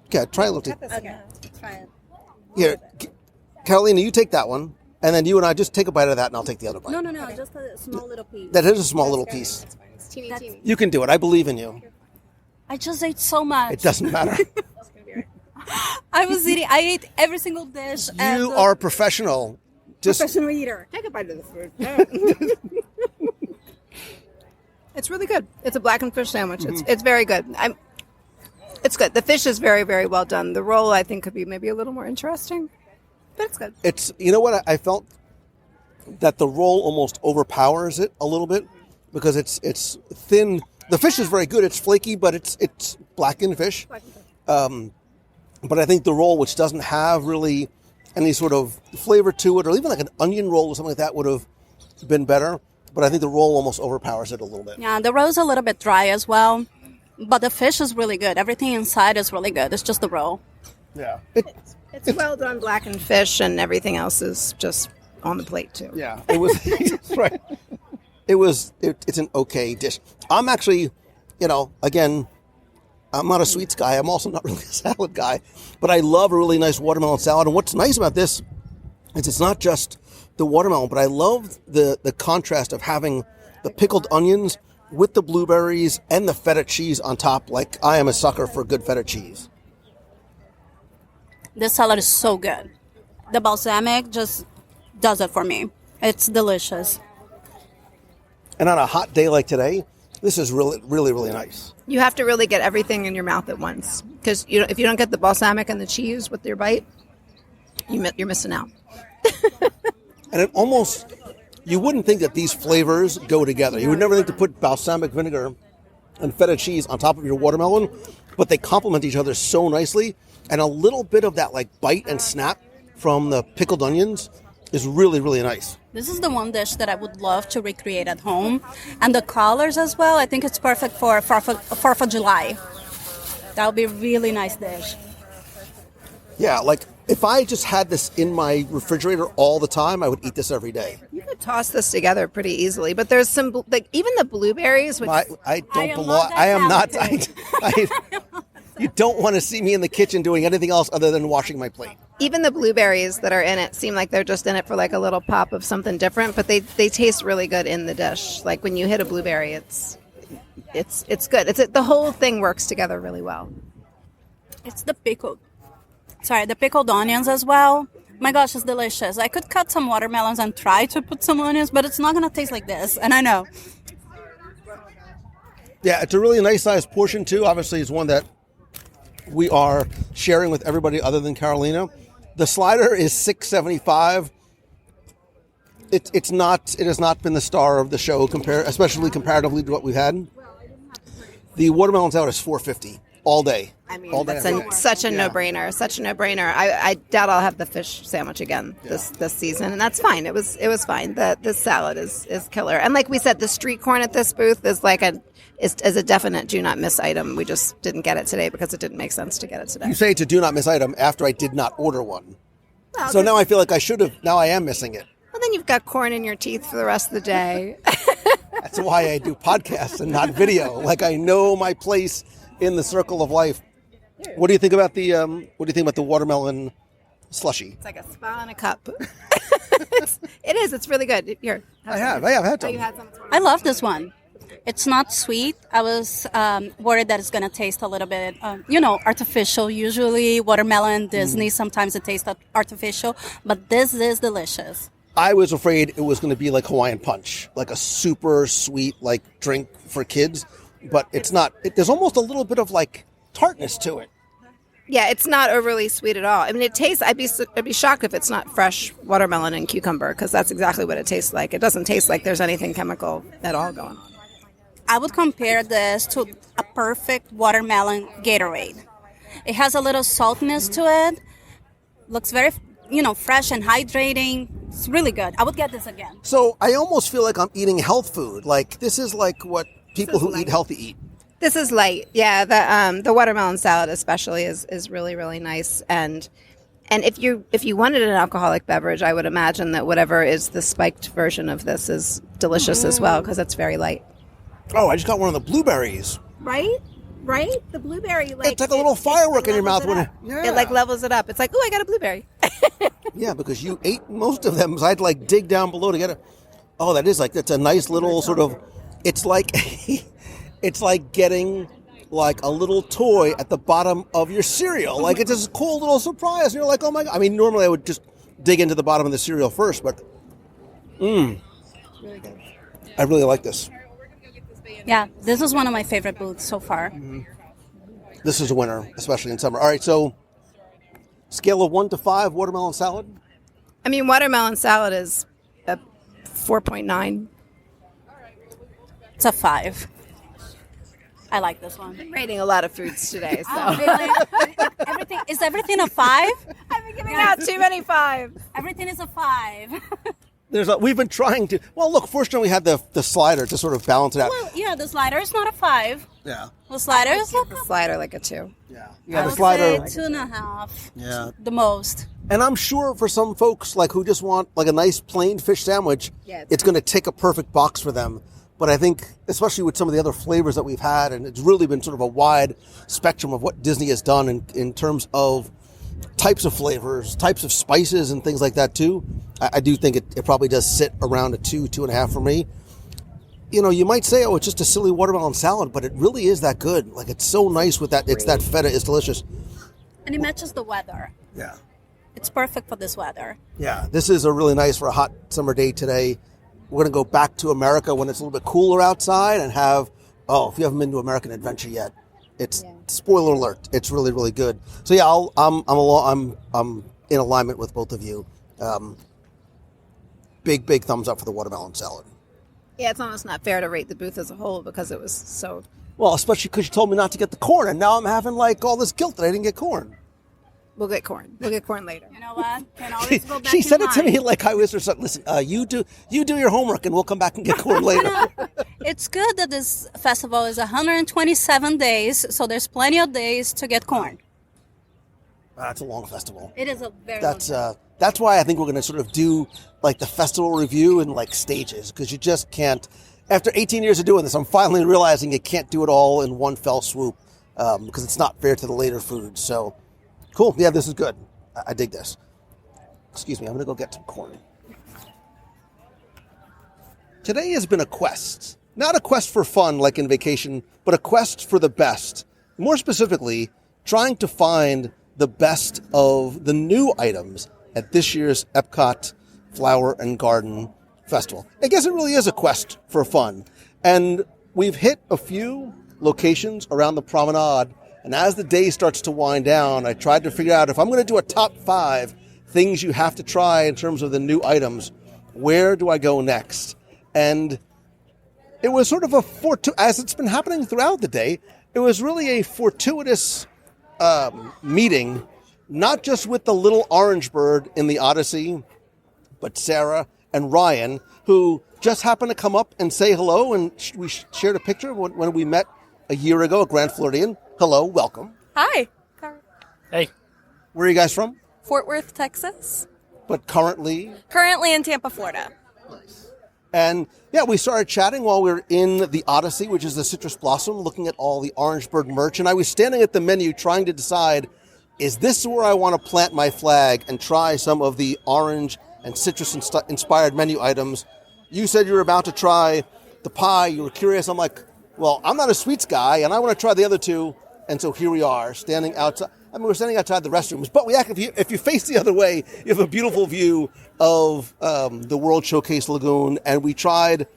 Okay, try a little. Okay, try it. Here, Carolina, you take that one, and then you and I just take a bite of that, and I'll take the other bite. No, just a small little piece. That is a small little piece. It's teeny. You can do it. I believe in you. I just ate so much. It doesn't matter. I ate every single dish. You are a professional. Professional eater. Take a bite of the food. It's really good. It's a blackened fish sandwich. It's very good. It's good. The fish is very, very well done. The roll, I think, could be maybe a little more interesting, but it's good. It's, you know what, I felt that the roll almost overpowers it a little bit because it's thin. The fish is very good. It's flaky, but it's blackened fish. But I think the roll, which doesn't have really any sort of flavor to it, or even like an onion roll or something like that, would have been better. But I think the roll almost overpowers it a little bit. Yeah, the roll is a little bit dry as well. But the fish is really good. Everything inside is really good. It's just the roll. Yeah. It's well done blackened fish, and everything else is just on the plate, too. Yeah, it was. That's right. It's an okay dish. I'm actually, again, I'm not a sweets guy. I'm also not really a salad guy. But I love a really nice watermelon salad. And what's nice about this is it's not just the watermelon, but I love the contrast of having the pickled onions with the blueberries and the feta cheese on top. Like, I am a sucker for good feta cheese. This salad is so good. The balsamic just does it for me. It's delicious. And on a hot day like today, this is really, really, really nice. You have to really get everything in your mouth at once. Because if you don't get the balsamic and the cheese with your bite, you're missing out. And it almost, you wouldn't think that these flavors go together. You would never think to put balsamic vinegar and feta cheese on top of your watermelon, but they complement each other so nicely. And a little bit of that like bite and snap from the pickled onions is really, really nice. This is the one dish that I would love to recreate at home. And the colors as well, I think it's perfect for 4th of July. That would be a really nice dish. Yeah, like if I just had this in my refrigerator all the time, I would eat this every day. You could toss this together pretty easily, but there's some, like even the blueberries. Which I don't belong. I am not. You don't want to see me in the kitchen doing anything else other than washing my plate. Even the blueberries that are in it seem like they're just in it for like a little pop of something different, but they taste really good in the dish. Like when you hit a blueberry, it's good. The whole thing works together really well. It's the pickled onions as well. My gosh, it's delicious. I could cut some watermelons and try to put some onions, but it's not going to taste like this, and I know. Yeah, it's a really nice sized portion too. Obviously, it's one that we are sharing with everybody other than Carolina. The slider is $6.75. It has not been the star of the show, especially comparatively to what we've had. The watermelon salad is $4.50 all day. I mean, that's such a no-brainer. Such a no-brainer. I doubt I'll have the fish sandwich again this season, and that's fine. It was fine. This salad is killer. And like we said, the street corn at this booth is like is a definite do not miss item. We just didn't get it today because it didn't make sense to get it today. You say it's a do not miss item after I did not order one. Well, so now I feel like I should have. Now I am missing it. Well, then you've got corn in your teeth for the rest of the day. That's why I do podcasts and not video. Like I know my place in the circle of life. What do you think about the watermelon slushie? It's like a spa in a cup. It is. It's really good. Here, I have had some. Oh, you had some. I love this one. It's not sweet. I was worried that it's going to taste a little bit, artificial. Usually watermelon, Disney, sometimes it tastes artificial, but this is delicious. I was afraid it was going to be like Hawaiian Punch, like a super sweet like drink for kids, but it's not. There's almost a little bit of like tartness to it. Yeah, it's not overly sweet at all. I mean, it tastes. I'd be shocked if it's not fresh watermelon and cucumber, because that's exactly what it tastes like. It doesn't taste like there's anything chemical at all going on. I would compare this to a perfect watermelon Gatorade. It has a little saltiness to it. Looks very, fresh and hydrating. It's really good. I would get this again. So I almost feel like I'm eating health food. Like this is like what people who eat healthy eat. This is light. Yeah, the watermelon salad especially is really, really nice. And if you wanted an alcoholic beverage, I would imagine that whatever is the spiked version of this is delicious as well, because it's very light. Oh, I just got one of the blueberries. Right? The blueberry. It's like a little firework in your mouth. It like levels it up. It's like, oh, I got a blueberry. Yeah, because you ate most of them, so I had to like dig down below to get it. Oh, that's a nice little sort of, it's like getting like a little toy at the bottom of your cereal. Like, it's this cool little surprise. And you're like, oh my God. I mean, normally I would just dig into the bottom of the cereal first, but really good. I really like this. Yeah, this is one of my favorite booths so far. This is a winner, especially in summer. All right, so scale of 1 to 5, watermelon salad? I mean, watermelon salad is a 4.9. It's a 5. I like this one. I'm rating a lot of foods today, so. Oh, really? Everything a 5? I've been giving out too many 5s. Everything is a 5. We've been trying to. Well, look, fortunately, we had the slider to sort of balance it out. Well, yeah, the slider is not a 5. Yeah. The slider is The slider like a 2. Yeah, the slider. Say 2.5. Yeah. The most. And I'm sure for some folks like who just want like a nice plain fish sandwich, it's going to take a perfect box for them. But I think, especially with some of the other flavors that we've had, and it's really been sort of a wide spectrum of what Disney has done in terms of types of flavors, types of spices, and things like that too. I do think it probably does sit around a 2.5 for me. You know, you might say, oh, it's just a silly watermelon salad, but it really is that good. Like, it's so nice with that. It's that feta is delicious. And it matches the weather. Yeah. It's perfect for this weather. Yeah, this is a really nice for a hot summer day today. We're going to go back to America when it's a little bit cooler outside and have, if you haven't been to American Adventure yet, it's spoiler alert. It's really, really good. So yeah, I'm in alignment with both of you. Big thumbs up for the watermelon salad. Yeah, it's almost not fair to rate the booth as a whole because it was so. Well, especially because you told me not to get the corn, and now I'm having like all this guilt that I didn't get corn. We'll get corn. We'll get corn later. You know what? Can always go back. She said it to me like I was or something. Listen, you do your homework, and we'll come back and get corn later. It's good that this festival is 127 days, so there's plenty of days to get corn. That's a long festival. It is a very long festival. That's why I think we're going to sort of do like the festival review in like stages, because you just can't. After 18 years of doing this, I'm finally realizing you can't do it all in one fell swoop because it's not fair to the later foods. So, cool. Yeah, this is good. I dig this. Excuse me. I'm going to go get some corn. Today has been a quest. Not a quest for fun like in vacation, but a quest for the best. More specifically, trying to find the best of the new items at this year's Epcot Flower and Garden Festival. I guess it really is a quest for fun. And we've hit a few locations around the promenade. And as the day starts to wind down, I tried to figure out if I'm going to do a top 5 things you have to try in terms of the new items, where do I go next? And it was sort of as it's been happening throughout the day, it was really a fortuitous meeting, not just with the little orange bird in the Odyssey, but Sarah and Ryan, who just happened to come up and say hello, and we shared a picture when we met a year ago at Grand Floridian. Hello, welcome. Hi. Hey. Where are you guys from? Fort Worth, Texas. But currently? Currently in Tampa, Florida. Nice. And yeah, we started chatting while we were in the Odyssey, which is the Citrus Blossom, looking at all the Orange Bird merch. And I was standing at the menu trying to decide, is this where I want to plant my flag and try some of the orange and citrus-inspired menu items? You said you were about to try the pie. You were curious. I'm like, well, I'm not a sweets guy, and I want to try the other two. And so here we are, standing outside. I mean, we're standing outside the restrooms, but if you face the other way, you have a beautiful view of the World Showcase Lagoon, and we tried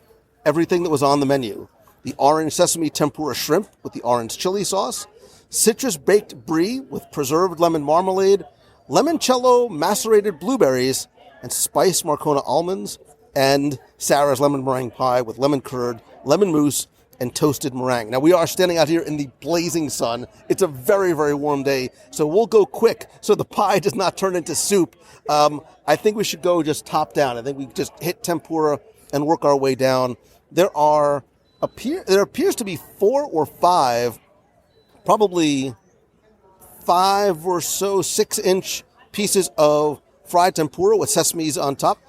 everything that was on the menu. The orange sesame tempura shrimp with the orange chili sauce, citrus baked brie with preserved lemon marmalade, limoncello macerated blueberries, and spiced Marcona almonds, and Sarah's lemon meringue pie with lemon curd, lemon mousse, and toasted meringue. Now, we are standing out here in the blazing sun. It's a very, very warm day, so we'll go quick so the pie does not turn into soup. I think we should go just top down. I think we just hit tempura and work our way down. There appears to be 4 or 5, probably 5 or so 6-inch pieces of fried tempura with sesames on top.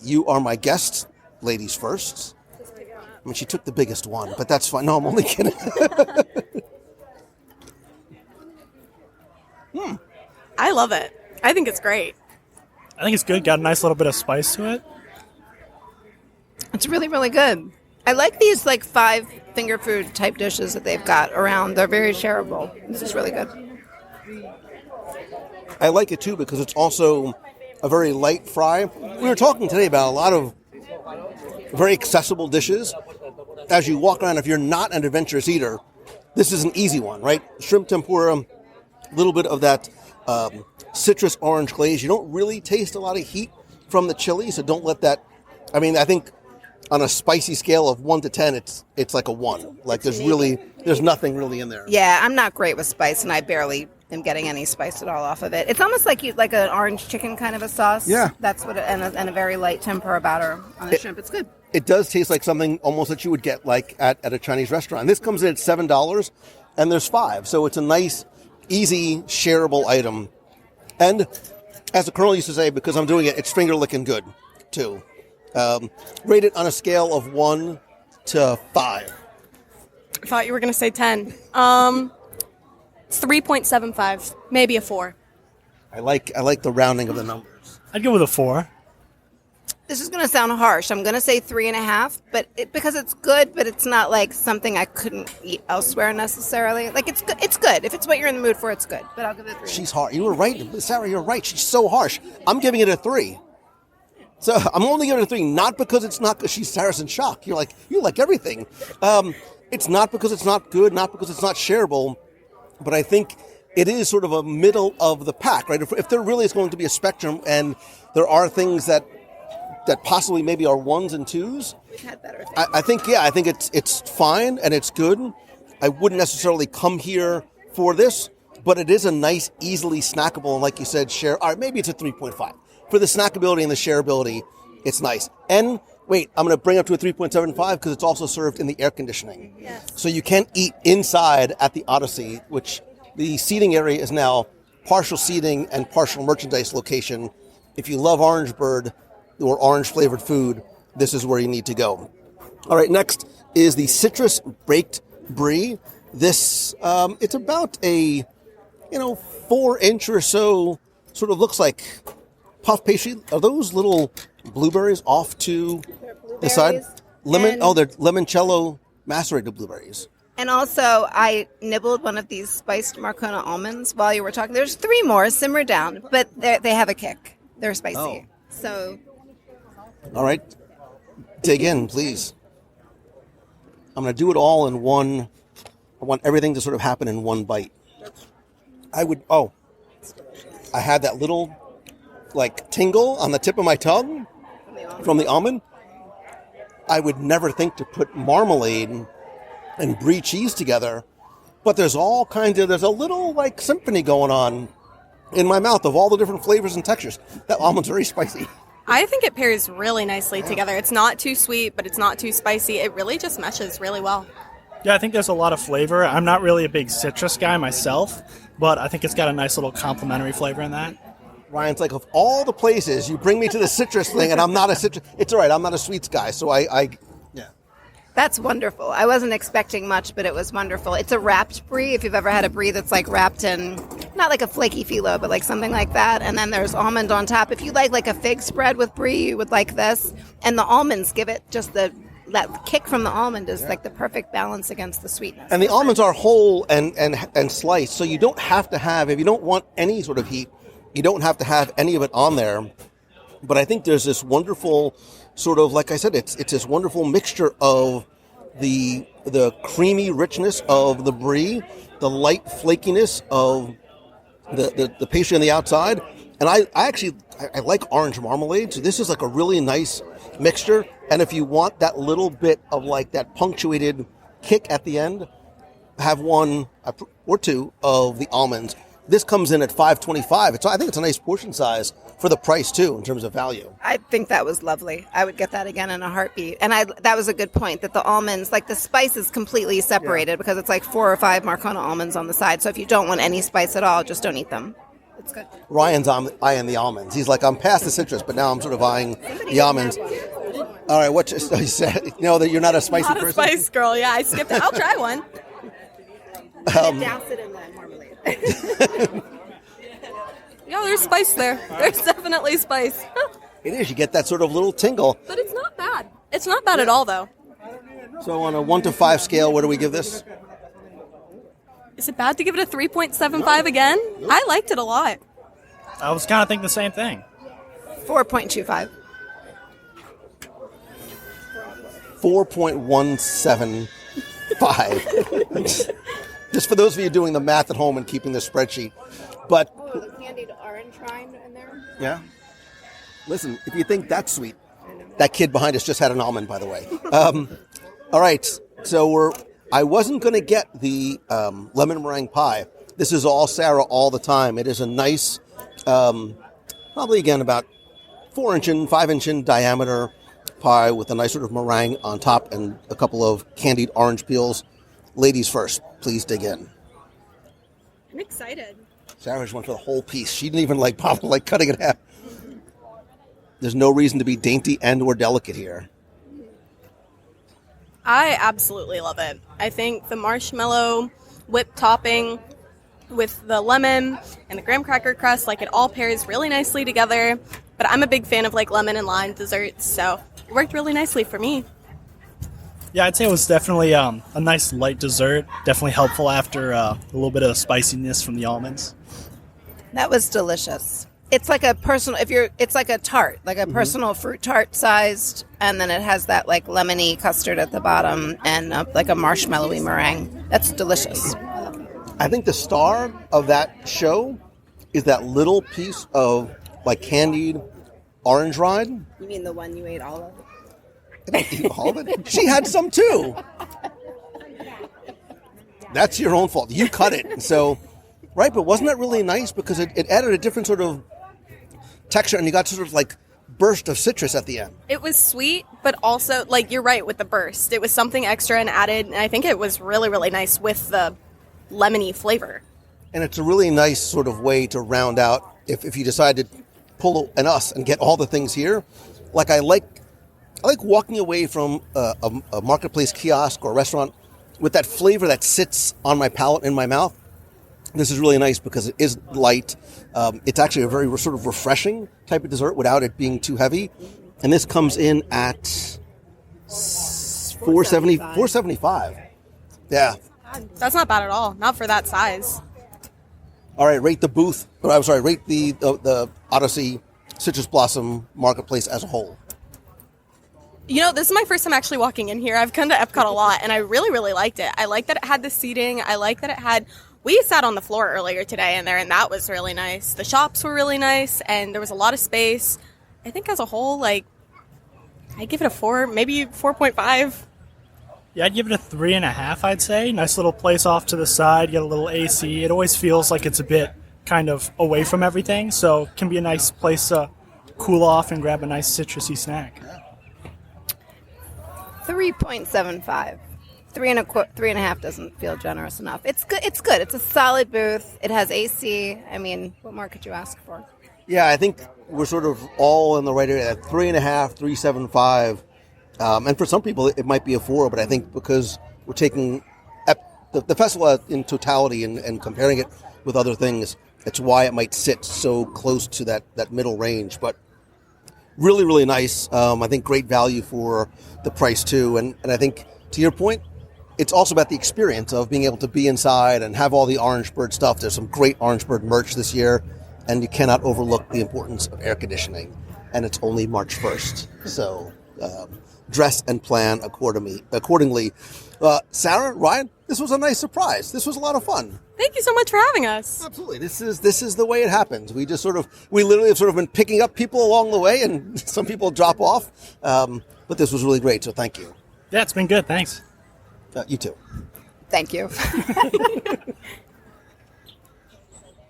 You are my guest, ladies first. I mean, she took the biggest one, but that's fine. No, I'm only kidding. I love it. I think it's great. I think it's good. Got a nice little bit of spice to it. It's really, really good. I like these like 5 finger food type dishes that they've got around. They're very shareable. This is really good. I like it too because it's also a very light fry. We were talking today about a lot of very accessible dishes. As you walk around, if you're not an adventurous eater, this is an easy one, right? Shrimp tempura, a little bit of that citrus orange glaze. You don't really taste a lot of heat from the chili, so don't let that. I mean, I think on a spicy scale of 1 to 10, it's like a 1. Like there's nothing really in there. Yeah, I'm not great with spice, and I barely am getting any spice at all off of it. It's almost like an orange chicken kind of a sauce. Yeah, that's what, and a very light tempura batter on the shrimp. It's good. It does taste like something almost that you would get like at a Chinese restaurant. This comes in at $7, and there's 5, so it's a nice, easy, shareable item. And as the Colonel used to say, because I'm doing it, it's finger licking good too. Rate it on a scale of 1 to 5. I thought you were going to say 10. 3.75, maybe a 4. I like the rounding of the numbers. I'd go with a 4. This is going to sound harsh. I'm going to say 3.5, but because it's good, but it's not like something I couldn't eat elsewhere necessarily. Like it's good. It's good. If it's what you're in the mood for, it's good. But I'll give it a 3. She's harsh. You were right, Sarah. You're right. She's so harsh. I'm giving it a 3. So I'm only giving it a 3, not because it's not. Because Sarah's in shock. You like everything. It's not because it's not good, not because it's not shareable, but I think it is sort of a middle of the pack, right? If there really is going to be a spectrum, and there are things that possibly maybe are 1s and 2s. We've had better things. I think it's fine and it's good. I wouldn't necessarily come here for this, but it is a nice, easily snackable, and like you said, share. All right, maybe it's a 3.5. For the snackability and the shareability, it's nice. And wait, I'm going to bring it up to a 3.75 because it's also served in the air conditioning. Yes. So you can eat inside at the Odyssey, which the seating area is now partial seating and partial merchandise location. If you love Orangebird or orange-flavored food, this is where you need to go. All right, next is the citrus baked brie. This, it's about a, 4-inch or so, sort of looks like puff pastry. Are those little blueberries off to the side? They're limoncello macerated blueberries. And also, I nibbled one of these spiced Marcona almonds while you were talking. There's 3 more, simmer down, but they have a kick. They're spicy. Oh. So, all right, dig in, please. I'm going to do it all in one. I want everything to sort of happen in one bite. I had that little tingle on the tip of my tongue from the almond. I would never think to put marmalade and brie cheese together, but there's a little symphony going on in my mouth of all the different flavors and textures. That almond's very spicy. I think it pairs really nicely together. It's not too sweet, but it's not too spicy. It really just meshes really well. Yeah, I think there's a lot of flavor. I'm not really a big citrus guy myself, but I think it's got a nice little complementary flavor in that. Ryan's like, of all the places you bring me to the citrus thing, and I'm not a citrus. It's all right. I'm not a sweets guy, so yeah. That's wonderful. I wasn't expecting much, but it was wonderful. It's a wrapped brie. If you've ever had a brie that's wrapped in, not like a flaky phyllo, but something like that. And then there's almond on top. If you like a fig spread with brie, you would like this. And the almonds give it just that kick from the almond is the perfect balance against the sweetness. And the almonds are whole and sliced, so you don't have to have, if you don't want any sort of heat, you don't have to have any of it on there. But I think there's this wonderful sort of, like I said, it's this wonderful mixture of the creamy richness of the brie, the light flakiness of the pastry on the outside. And I like orange marmalade, so this is a really nice mixture. And if you want that little bit of that punctuated kick at the end, have 1 or 2 of the almonds. This comes in at $5.25. I think it's a nice portion size for the price too, in terms of value. I think that was lovely. I would get that again in a heartbeat. And that was a good point, that the almonds, the spice is completely separated because it's 4 or 5 Marcona almonds on the side. So if you don't want any spice at all, just don't eat them. It's good. Ryan's eyeing the almonds. He's I'm past the citrus, but now I'm sort of eyeing the almonds. All right, what you said? That you're not a spicy person? Not a spice girl, yeah. I skipped it. I'll try one. Douse it in the marmalade. Yeah, there's spice there. There's definitely spice. It is. You get that sort of little tingle. But it's not bad. It's not bad at all, though. So on a 1 to 5 scale, what do we give this? Is it bad to give it a 3.75 again? I liked it a lot. I was kind of thinking the same thing. 4.25. 4.175. Just for those of you doing the math at home and keeping the spreadsheet. But Candied orange rind in there. yeah. Listen, if you think that's sweet, that kid behind us just had an almond, by the way. All right. So I wasn't going to get the lemon meringue pie. This is all Sarah all the time. It is a nice, probably again about 5-inch in diameter pie with a nice sort of meringue on top and a couple of candied orange peels. Ladies first, please dig in. I'm excited. Sarah just went for the whole piece. She didn't even bother cutting it in half. There's no reason to be dainty and or delicate here. I absolutely love it. I think the marshmallow whipped topping with the lemon and the graham cracker crust, it all pairs really nicely together. But I'm a big fan of lemon and lime desserts, so it worked really nicely for me. Yeah, I'd say it was definitely a nice light dessert. Definitely helpful after a little bit of the spiciness from the almonds. That was delicious. It's like a personal, it's like a tart, like a personal fruit tart sized, and then it has that lemony custard at the bottom and a marshmallowy meringue. That's delicious. I think the star of that show is that little piece of candied orange rind. You mean the one you ate all of? I didn't eat all of it. She had some too. That's your own fault. You cut it. So, right, but wasn't that really nice? Because it added a different sort of texture, and you got sort of burst of citrus at the end. It was sweet, but also, you're right with the burst. It was something extra and added, and I think it was really, really nice with the lemony flavor. And it's a really nice sort of way to round out, if you decide to pull an us and get all the things here. I like walking away from a marketplace kiosk or restaurant with that flavor that sits on my palate in my mouth. This is really nice because it is light. It's actually a very sort of refreshing type of dessert without it being too heavy. And this comes in at $4.75. Yeah. That's not bad at all. Not for that size. All right, rate the booth. Rate the Odyssey Citrus Blossom Marketplace as a whole. This is my first time actually walking in here. I've come to Epcot a lot, and I really, really liked it. I like that it had the seating. I like that it had... We sat on the floor earlier today in there, and that was really nice. The shops were really nice, and there was a lot of space. I think as a whole, I'd give it a 4, maybe 4.5. Yeah, I'd give it a 3.5, I'd say. Nice little place off to the side, get a little AC. It always feels like it's a bit kind of away from everything, so it can be a nice place to cool off and grab a nice citrusy snack. 3.75. 3.5 doesn't feel generous enough. It's good. It's good. It's a solid booth. It has AC. I mean, what more could you ask for? Yeah, I think we're sort of all in the right area. 3.5, 3.75. And for some people, it might be a 4, but I think because we're taking the festival in totality and comparing it with other things, that's why it might sit so close to that middle range. But really, really nice. I think great value for the price, too. And I think, to your point, it's also about the experience of being able to be inside and have all the Orange Bird stuff. There's some great Orange Bird merch this year, and you cannot overlook the importance of air conditioning. And it's only March 1st. So dress and plan accordingly. Sarah, Ryan, this was a nice surprise. This was a lot of fun. Thank you so much for having us. Absolutely. This is the way it happens. We literally have sort of been picking up people along the way, and some people drop off. But this was really great, so thank you. Yeah, it's been good. Thanks. You too. Thank you.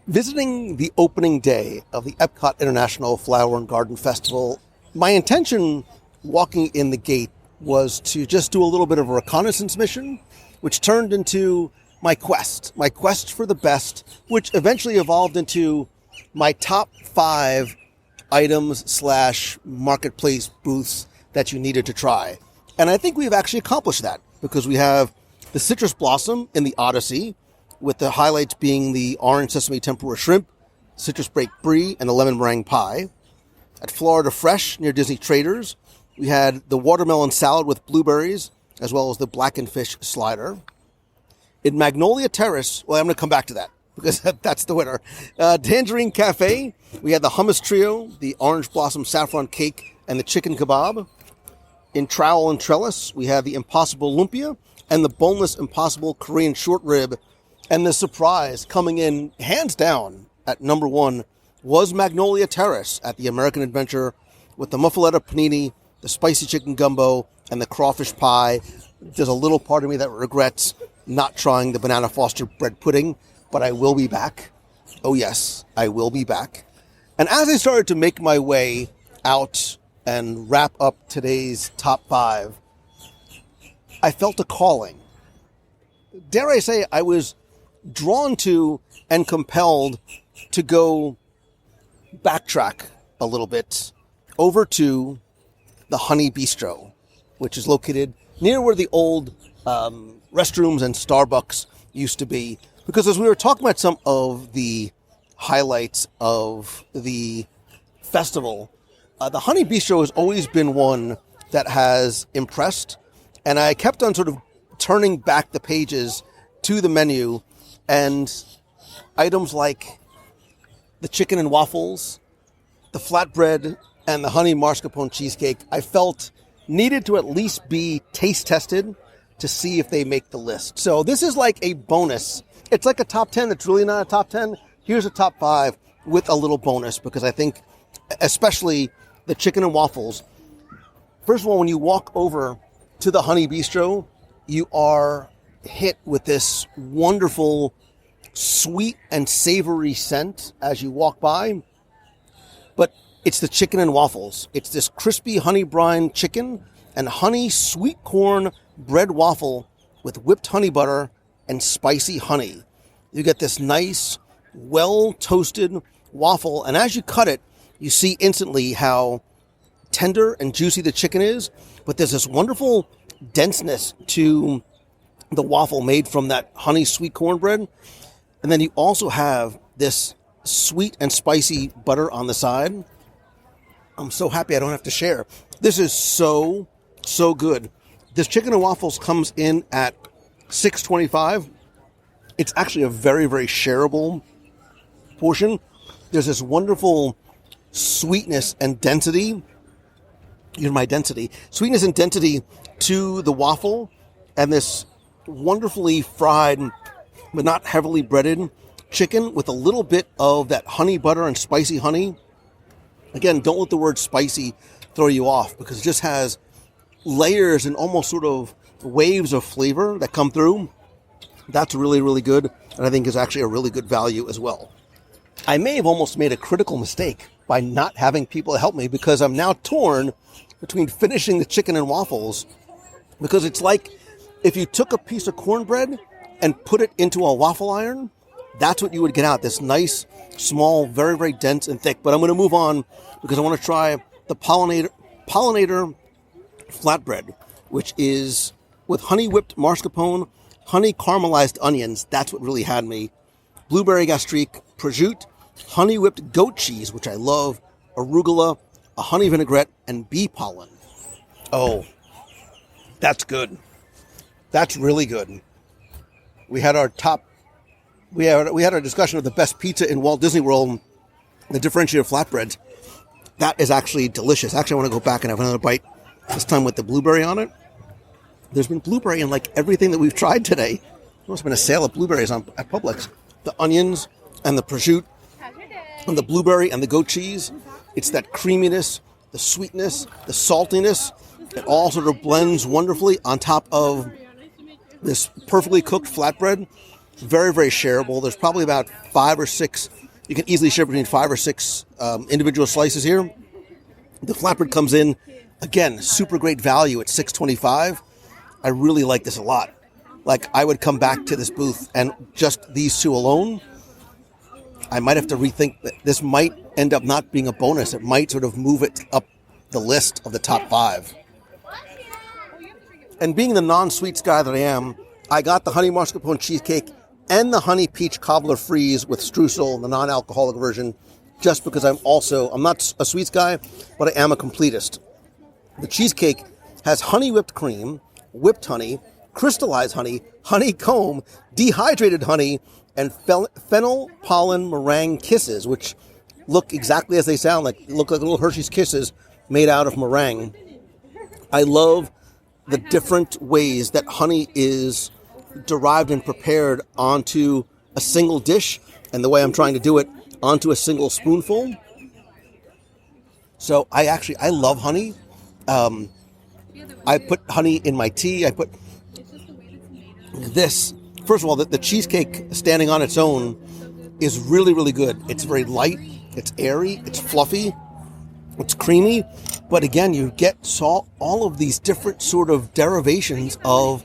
Visiting the opening day of the Epcot International Flower and Garden Festival, my intention walking in the gate was to just do a little bit of a reconnaissance mission, which turned into my quest for the best, which eventually evolved into my top 5 items / marketplace booths that you needed to try. And I think we've actually accomplished that, because we have the Citrus Blossom in the Odyssey, with the highlights being the orange sesame tempura shrimp, citrus break brie, and the lemon meringue pie. At Florida Fresh near Disney Traders, we had the watermelon salad with blueberries, as well as the blackened fish slider. In Magnolia Terrace, well, I'm going to come back to that because that's the winner. Tangerine Cafe, we had the hummus trio, the orange blossom saffron cake, and the chicken kebab. In Trowel and Trellis, we had the Impossible Lumpia and the boneless Impossible Korean short rib. And the surprise coming in hands down at number one was Magnolia Terrace at the American Adventure with the muffaletta panini, the spicy chicken gumbo, and the crawfish pie. There's a little part of me that regrets not trying the banana Foster bread pudding, but I will be back. Oh yes, I will be back. And as I started to make my way out and wrap up today's top 5, I felt a calling. Dare I say, I was drawn to and compelled to go backtrack a little bit over to the Honey Bistro, which is located near where the old restrooms and Starbucks used to be. Because as we were talking about some of the highlights of the festival, the Honey Bistro has always been one that has impressed. And I kept on sort of turning back the pages to the menu, and items like the chicken and waffles, the flatbread, and the honey mascarpone cheesecake, I felt needed to at least be taste tested to see if they make the list. So this is like a bonus. It's like a top 10 that's really not a top 10. Here's a top 5 with a little bonus, because I think especially the chicken and waffles. First of all, when you walk over to the Honey Bistro, you are hit with this wonderful sweet and savory scent as you walk by. But it's the chicken and waffles. It's this crispy honey brine chicken and honey sweet corn bread waffle with whipped honey butter and spicy honey. You get this nice, well-toasted waffle, and as you cut it, you see instantly how tender and juicy the chicken is, but there's this wonderful denseness to the waffle made from that honey sweet cornbread. And then you also have this sweet and spicy butter on the side. I'm so happy I don't have to share. This is so good. This chicken and waffles comes in at $6.25. It's actually a very, very shareable portion. There's this wonderful sweetness and density. Here's my density. Sweetness and density to the waffle, and this wonderfully fried, but not heavily breaded chicken with a little bit of that honey butter and spicy honey. Again, don't let the word spicy throw you off, because it just has layers and almost sort of waves of flavor that come through. That's really, really good, and I think is actually a really good value as well. I may have almost made a critical mistake by not having people help me, because I'm now torn between finishing the chicken and waffles, because it's like if you took a piece of cornbread and put it into a waffle iron, that's what you would get out. This nice, small, very, very dense and thick. But I'm going to move on because I want to try the pollinator flatbread, which is with honey whipped mascarpone, honey caramelized onions. That's what really had me. Blueberry gastrique, prosciutto, honey whipped goat cheese, which I love, arugula, a honey vinaigrette, and bee pollen. Oh, that's good. That's really good. We had our discussion of the best pizza in Walt Disney World, the differentiated flatbreads. That is actually delicious. Actually, I want to go back and have another bite, this time with the blueberry on it. There's been blueberry in like everything that we've tried today. There must have been a sale of blueberries at Publix. The onions and the prosciutto and the blueberry and the goat cheese. It's that creaminess, the sweetness, the saltiness. It all sort of blends wonderfully on top of this perfectly cooked flatbread. Very, very shareable. There's probably about 5 or 6. You can easily share between 5 or 6 individual slices here. The flatbread comes in, again, super great value at $6.25. I really like this a lot. Like, I would come back to this booth, and just these two alone, I might have to rethink that. This might end up not being a bonus. It might sort of move it up the list of the top 5. And being the non-sweets guy that I am, I got the honey mascarpone cheesecake and the honey peach cobbler freeze with streusel, the non-alcoholic version, just because I'm not a sweets guy, but I am a completist. The cheesecake has honey whipped cream, whipped honey, crystallized honey, honeycomb, dehydrated honey, and fennel pollen meringue kisses, which look exactly as they sound, look like little Hershey's Kisses made out of meringue. I love the different ways that honey is derived and prepared onto a single dish, and the way I'm trying to do it onto a single spoonful. So I love honey. I put honey in my tea. I put this. First of all, the cheesecake standing on its own is really, really good. It's very light. It's airy. It's fluffy. It's creamy. But again, you get all of these different sort of derivations of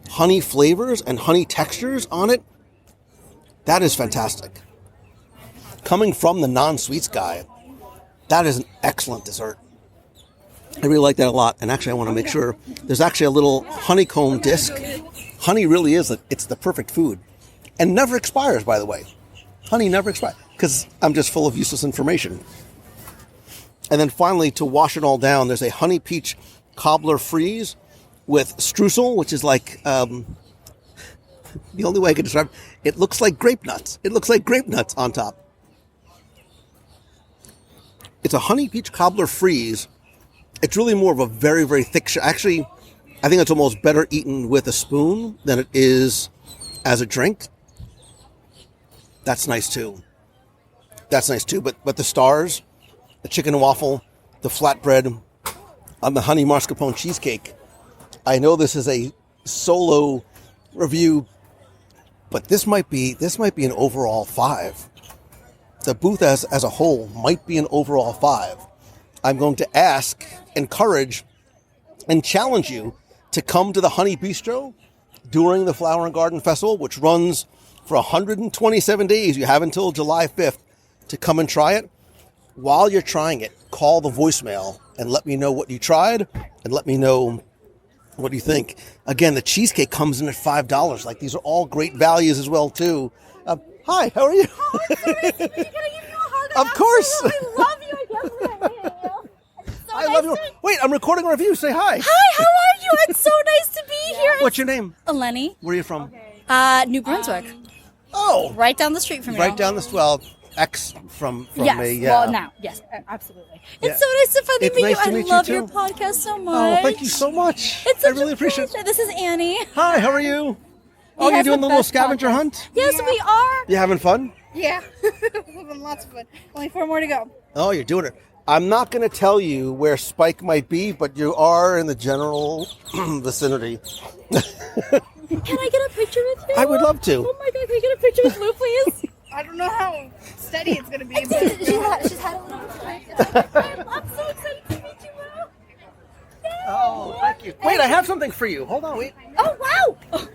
honey flavors and honey textures on it. That is fantastic. Coming from the non-sweets guy, that is an excellent dessert. I really like that a lot. And actually, I want to make sure there's actually a little honeycomb disc. Honey really is, it's the perfect food. And never expires, by the way. Honey never expires. Because I'm just full of useless information. And then finally, to wash it all down, there's a honey peach cobbler freeze with streusel, which is like, the only way I can describe it looks like grape nuts. It looks like grape nuts on top. It's a honey peach cobbler freeze. It's really more of a very, very thick. Actually, I think it's almost better eaten with a spoon than it is as a drink. That's nice too. But the stars, the chicken and waffle, the flatbread, on the honey mascarpone cheesecake. I know this is a solo review, but this might be an overall 5. The booth as a whole might be an overall 5. I'm going to encourage, and challenge you to come to the Honey Bistro during the Flower and Garden Festival, which runs for 127 days. You have until July 5th to come and try it. While you're trying it, call the voicemail and let me know what you tried and let me know what you think. Again, the cheesecake comes in at $5. Like, these are all great values as well, too. Hi, how are you? Oh, it's so nice to meet you. Can I give you a hug? Of course. I love you. I definitely hate you. So I love you. Wait, I'm recording a review. Say hi. Hi, how are you? It's so nice to be here. What's your name? Eleni. Where are you from? New Brunswick. Oh. Right down the street from you. Right down the street. Well, X from yes. me. Well, now. Yes, absolutely. Yeah. It's so nice to finally meet nice you. To meet I love you your podcast so much. Oh, thank you so much. It's I really appreciate it. This is Annie. Hi, how are you? Oh, you're doing the little scavenger hunt? Yes, we are. You having fun? Yeah. We're having lots of fun. Only 4 more to go. Oh, you're doing it. I'm not going to tell you where Spike might be, but you are in the general vicinity. Can I get a picture with you? I would love to. Oh my God, can I get a picture with Lou, please? I don't know how steady it's going to be. She's had a little I'm so excited to meet you, Lou. Oh, thank you. Wait, I have something for you. Hold on, wait. Oh, wow.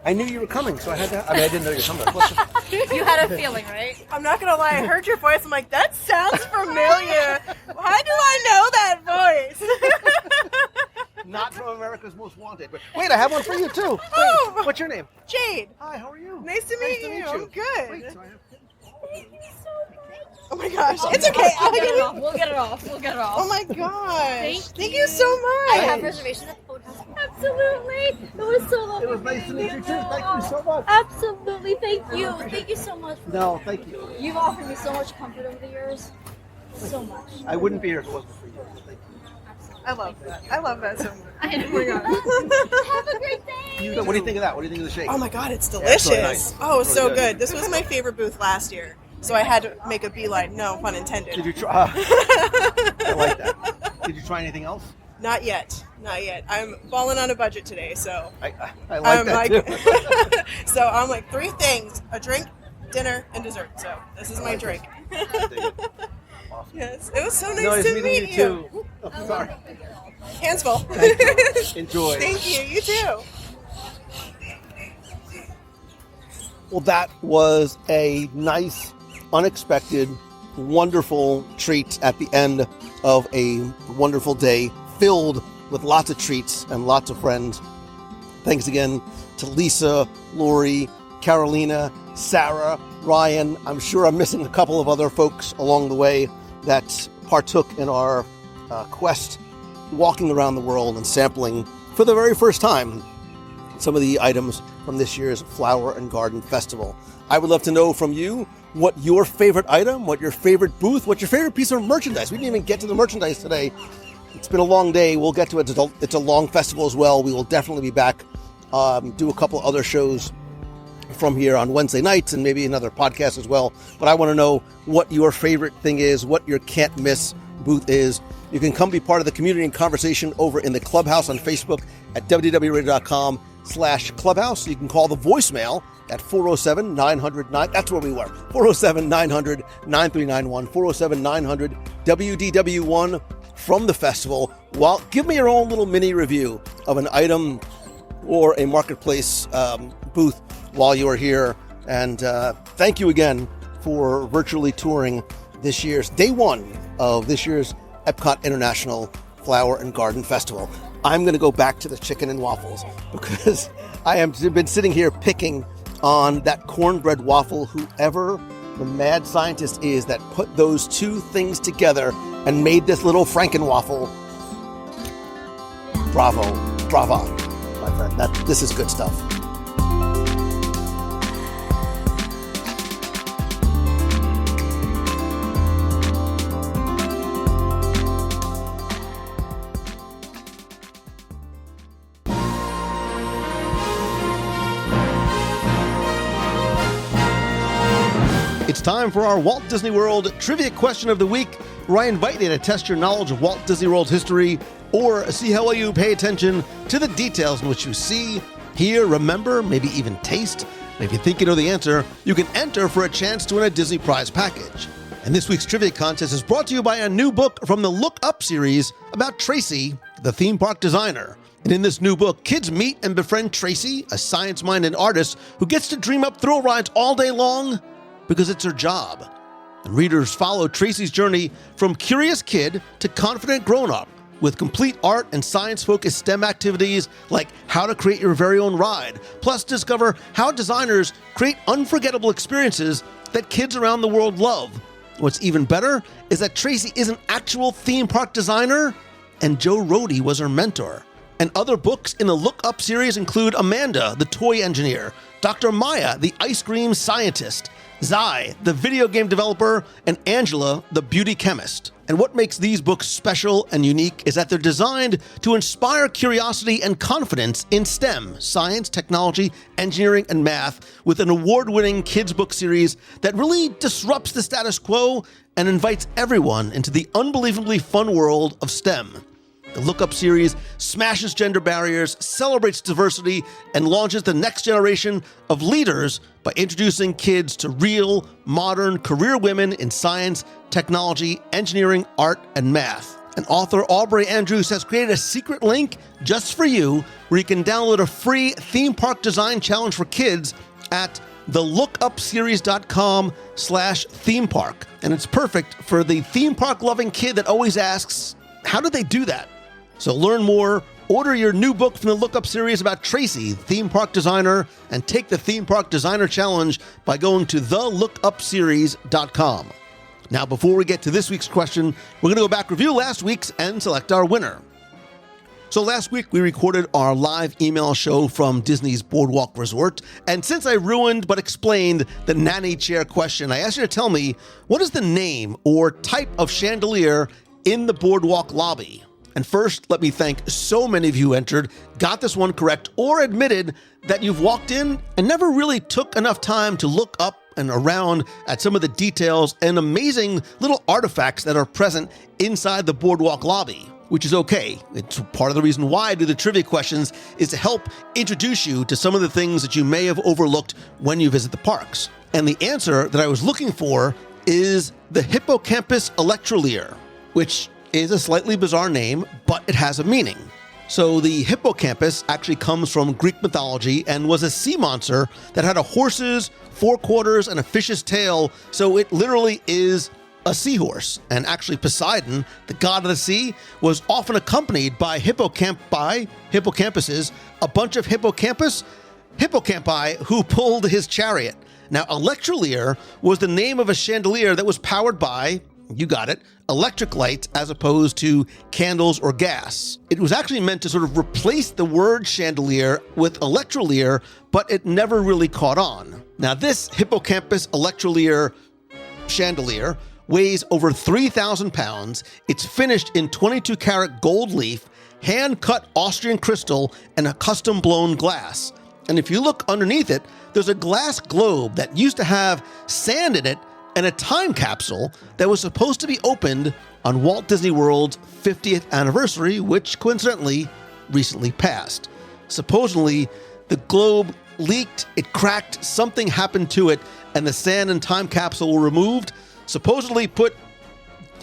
I knew you were coming, so I had to. I didn't know you were coming. You had a feeling, right? I'm not going to lie. I heard your voice. I'm like, that sounds familiar. Why do I know that voice? Not from America's Most Wanted. But wait, I have one for you, too. Wait, Oh. what's your name? Jade. Hi, how are you? Nice to meet you. I'm good. Wait, so I have... Thank you so much. Oh my gosh. It's okay. We'll get it off. We'll get it off. Oh my gosh. Thank you so much. I have reservations at the hotel. Absolutely. It was so lovely. It was nice to meet you, too. Thank you so much. Absolutely. Thank you. Thank you so much. No, thank you. You've offered me so much comfort over the years. So much. I wouldn't be here if it wasn't for you. Thank you. I love that. I love that so much. Oh my God. Have a great day. What do you think of that? What do you think of the shake? Oh my God, it's Yeah, delicious. it's really nice. Oh, It's so really good. This was my favorite booth last year. So I had to make a beeline. No pun intended. Did you try? I like that. Did you try anything else? Not yet. I'm balling on a budget today, so I like that too. So I'm like 3 things: a drink, dinner, and dessert. So this is my drink. Awesome. Yes, it was so nice to meeting meet you too. Oh, sorry. Hands full. Thank you. Enjoy. Thank you. You too. Well, that was a nice, unexpected, wonderful treat at the end of a wonderful day filled with lots of treats and lots of friends. Thanks again to Lisa, Lori, Carolina, Sarah, Ryan. I'm sure I'm missing a couple of other folks along the way that partook in our quest walking around the world and sampling for the very first time some of the items from this year's Flower and Garden Festival. I would love to know from you what your favorite item, what your favorite booth, what your favorite piece of merchandise. We didn't even get to the merchandise today. It's been a long day. We'll get to it. It's a long festival as well. We will definitely be back, do a couple other shows from here on Wednesday nights and maybe another podcast as well. But I want to know what your favorite thing is, what your can't miss booth is. You can come be part of the community and conversation over in the Clubhouse on Facebook at wdwradio.com/clubhouse. You can call the voicemail at 407-900-9. That's where we were. 407-900-9391. 407-900-WDW1 from the festival. Well, give me your own little mini review of an item or a marketplace booth while you are here. And thank you again for virtually touring this year's day one of this year's Epcot International Flower and Garden Festival. I'm going to go back to the chicken and waffles because I have been sitting here picking on that cornbread waffle. Whoever the mad scientist is that put those two things together and made this little Frankenwaffle. Bravo, my friend. This is good stuff. It's time for our Walt Disney World Trivia Question of the Week, where I invite you to test your knowledge of Walt Disney World's history or see how well you pay attention to the details in which you see, hear, remember, maybe even taste. And if you think you know the answer, you can enter for a chance to win a Disney Prize package. And this week's trivia contest is brought to you by a new book from the Look Up series about Tracy, the theme park designer. And in this new book, kids meet and befriend Tracy, a science-minded artist who gets to dream up thrill rides all day long because it's her job. And readers follow Tracy's journey from curious kid to confident grown-up with complete art and science-focused STEM activities like how to create your very own ride. Plus, discover how designers create unforgettable experiences that kids around the world love. What's even better is that Tracy is an actual theme park designer, and Joe Rohde was her mentor. And other books in the Look Up series include Amanda, the toy engineer, Dr. Maya, the ice cream scientist, Zai, the video game developer, and Angela, the beauty chemist. And what makes these books special and unique is that they're designed to inspire curiosity and confidence in STEM, science, technology, engineering, and math, with an award-winning kids book series that really disrupts the status quo and invites everyone into the unbelievably fun world of STEM. The Look Up series smashes gender barriers, celebrates diversity, and launches the next generation of leaders by introducing kids to real, modern career women in science, technology, engineering, art, and math. And author Aubrey Andrews has created a secret link just for you where you can download a free theme park design challenge for kids at thelookupseries.com/theme park. And it's perfect for the theme park loving kid that always asks, how did they do that? So learn more, order your new book from the Look Up series about Tracy, theme park designer, and take the Theme Park Designer Challenge by going to thelookupseries.com. Now, before we get to this week's question, we're going to go back, review last week's, and select our winner. So last week, we recorded our live email show from Disney's Boardwalk Resort, and since I ruined but explained the nanny chair question, I asked you to tell me, what is the name or type of chandelier in the Boardwalk lobby? And first, let me thank so many of you who entered, got this one correct, or admitted that you've walked in and never really took enough time to look up and around at some of the details and amazing little artifacts that are present inside the Boardwalk lobby, which is okay. It's part of the reason why I do the trivia questions is to help introduce you to some of the things that you may have overlooked when you visit the parks. And the answer that I was looking for is the Hippocampus electrolier, which is a slightly bizarre name, but it has a meaning. So the hippocampus actually comes from Greek mythology and was a sea monster that had a horse's forequarters and a fish's tail, so it literally is a seahorse. And actually Poseidon, the god of the sea, was often accompanied by hippocampuses, a bunch of hippocampi who pulled his chariot. Now, electrolier was the name of a chandelier that was powered by, you got it, electric lights as opposed to candles or gas. It was actually meant to sort of replace the word chandelier with electrolier, but it never really caught on. Now, this hippocampus electrolier chandelier weighs over 3,000 pounds. It's finished in 22 karat gold leaf, hand-cut Austrian crystal, and a custom-blown glass. And if you look underneath it, there's a glass globe that used to have sand in it and a time capsule that was supposed to be opened on Walt Disney World's 50th anniversary, which coincidentally recently passed. Supposedly, the globe leaked, it cracked, something happened to it, and the sand and time capsule were removed, supposedly put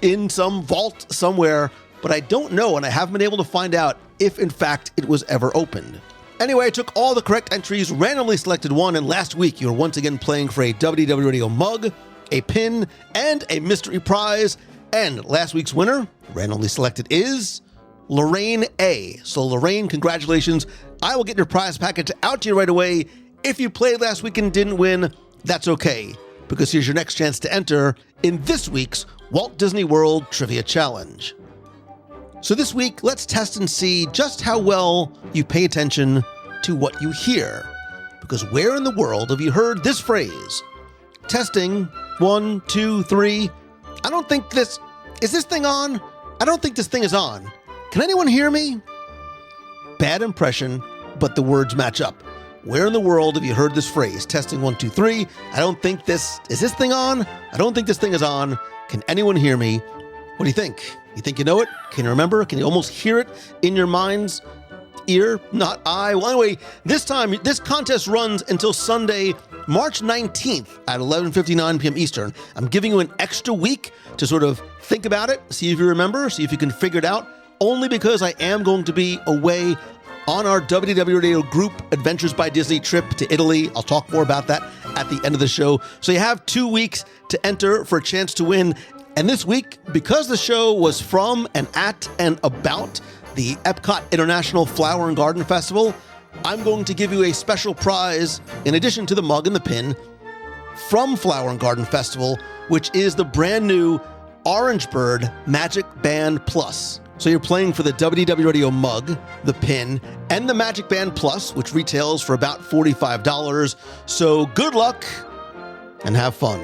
in some vault somewhere, but I don't know, and I haven't been able to find out if in fact it was ever opened. Anyway, I took all the correct entries, randomly selected one, and last week you were once again playing for a WDW Radio mug, a pin, and a mystery prize. And last week's winner, randomly selected, is Lorraine A. So Lorraine, congratulations. I will get your prize package out to you right away. If you played last week and didn't win, that's okay, because here's your next chance to enter in this week's Walt Disney World Trivia Challenge. So this week, let's test and see just how well you pay attention to what you hear. Because where in the world have you heard this phrase? Testing, 1, 2, 3. I don't think this... Is this thing on? I don't think this thing is on. Can anyone hear me? Bad impression, but the words match up. Where in the world have you heard this phrase? Testing, 1, 2, 3. I don't think this... Is this thing on? I don't think this thing is on. Can anyone hear me? What do you think? You think you know it? Can you remember? Can you almost hear it in your mind's ear? Not eye. Well, anyway, this contest runs until Sunday, March 19th at 11:59 p.m. Eastern. I'm giving you an extra week to sort of think about it, see if you remember, see if you can figure it out, only because I am going to be away on our WDW Radio Group Adventures by Disney trip to Italy. I'll talk more about that at the end of the show. So you have 2 weeks to enter for a chance to win. And this week, because the show was from and at and about the Epcot International Flower and Garden Festival, I'm going to give you a special prize, in addition to the mug and the pin, from Flower and Garden Festival, which is the brand new Orange Bird Magic Band Plus. So you're playing for the WDW Radio mug, the pin, and the Magic Band Plus, which retails for about $45. So good luck and have fun.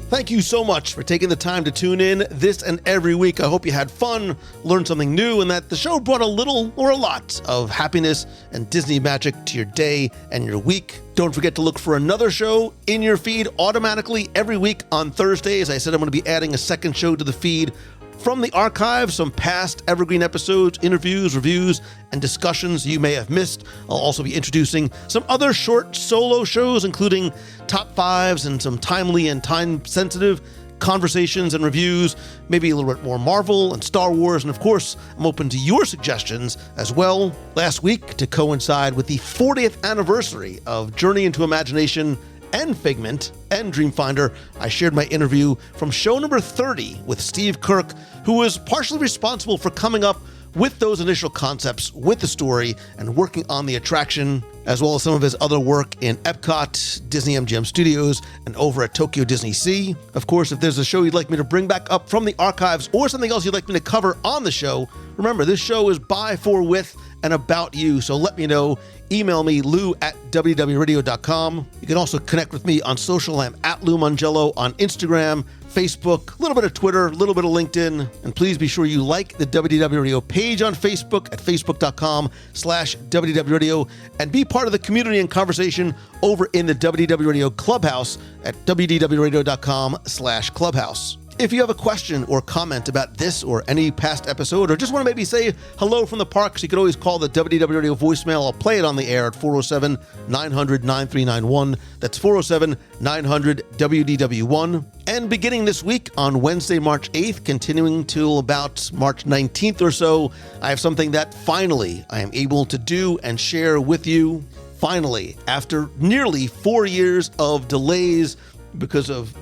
Thank you so much for taking the time to tune in this and every week. I hope you had fun, learned something new, and that the show brought a little or a lot of happiness and Disney magic to your day and your week. Don't forget to look for another show in your feed automatically every week on Thursdays. I said I'm going to be adding a second show to the feed from the archive, some past evergreen episodes, interviews, reviews, and discussions you may have missed. I'll also be introducing some other short solo shows, including top fives and some timely and time-sensitive conversations and reviews, maybe a little bit more Marvel and Star Wars, and of course, I'm open to your suggestions as well. Last week, to coincide with the 40th anniversary of Journey into Imagination and Figment and Dreamfinder, I shared my interview from show number 30 with Steve Kirk, who was partially responsible for coming up with those initial concepts, with the story, and working on the attraction, as well as some of his other work in Epcot, Disney MGM Studios, and over at Tokyo Disney Sea. Of course, if there's a show you'd like me to bring back up from the archives or something else you'd like me to cover on the show, remember, this show is by, for, with, and about you, so let me know. Email me, lou@wdwradio.com. You can also connect with me on social. I'm at Lou Mongello on Instagram, Facebook, a little bit of Twitter, a little bit of LinkedIn. And please be sure you like the WDW Radio page on Facebook at facebook.com/WDW Radio and be part of the community and conversation over in the WDW Radio Clubhouse at wdwradio.com/clubhouse. If you have a question or comment about this or any past episode, or just want to maybe say hello from the parks, you can always call the WDW Radio voicemail. I'll play it on the air at 407-900-9391. That's 407-900-WDW1. And beginning this week on Wednesday, March 8th, continuing till about March 19th or so, I have something that finally I am able to do and share with you. Finally, after nearly 4 years of delays because of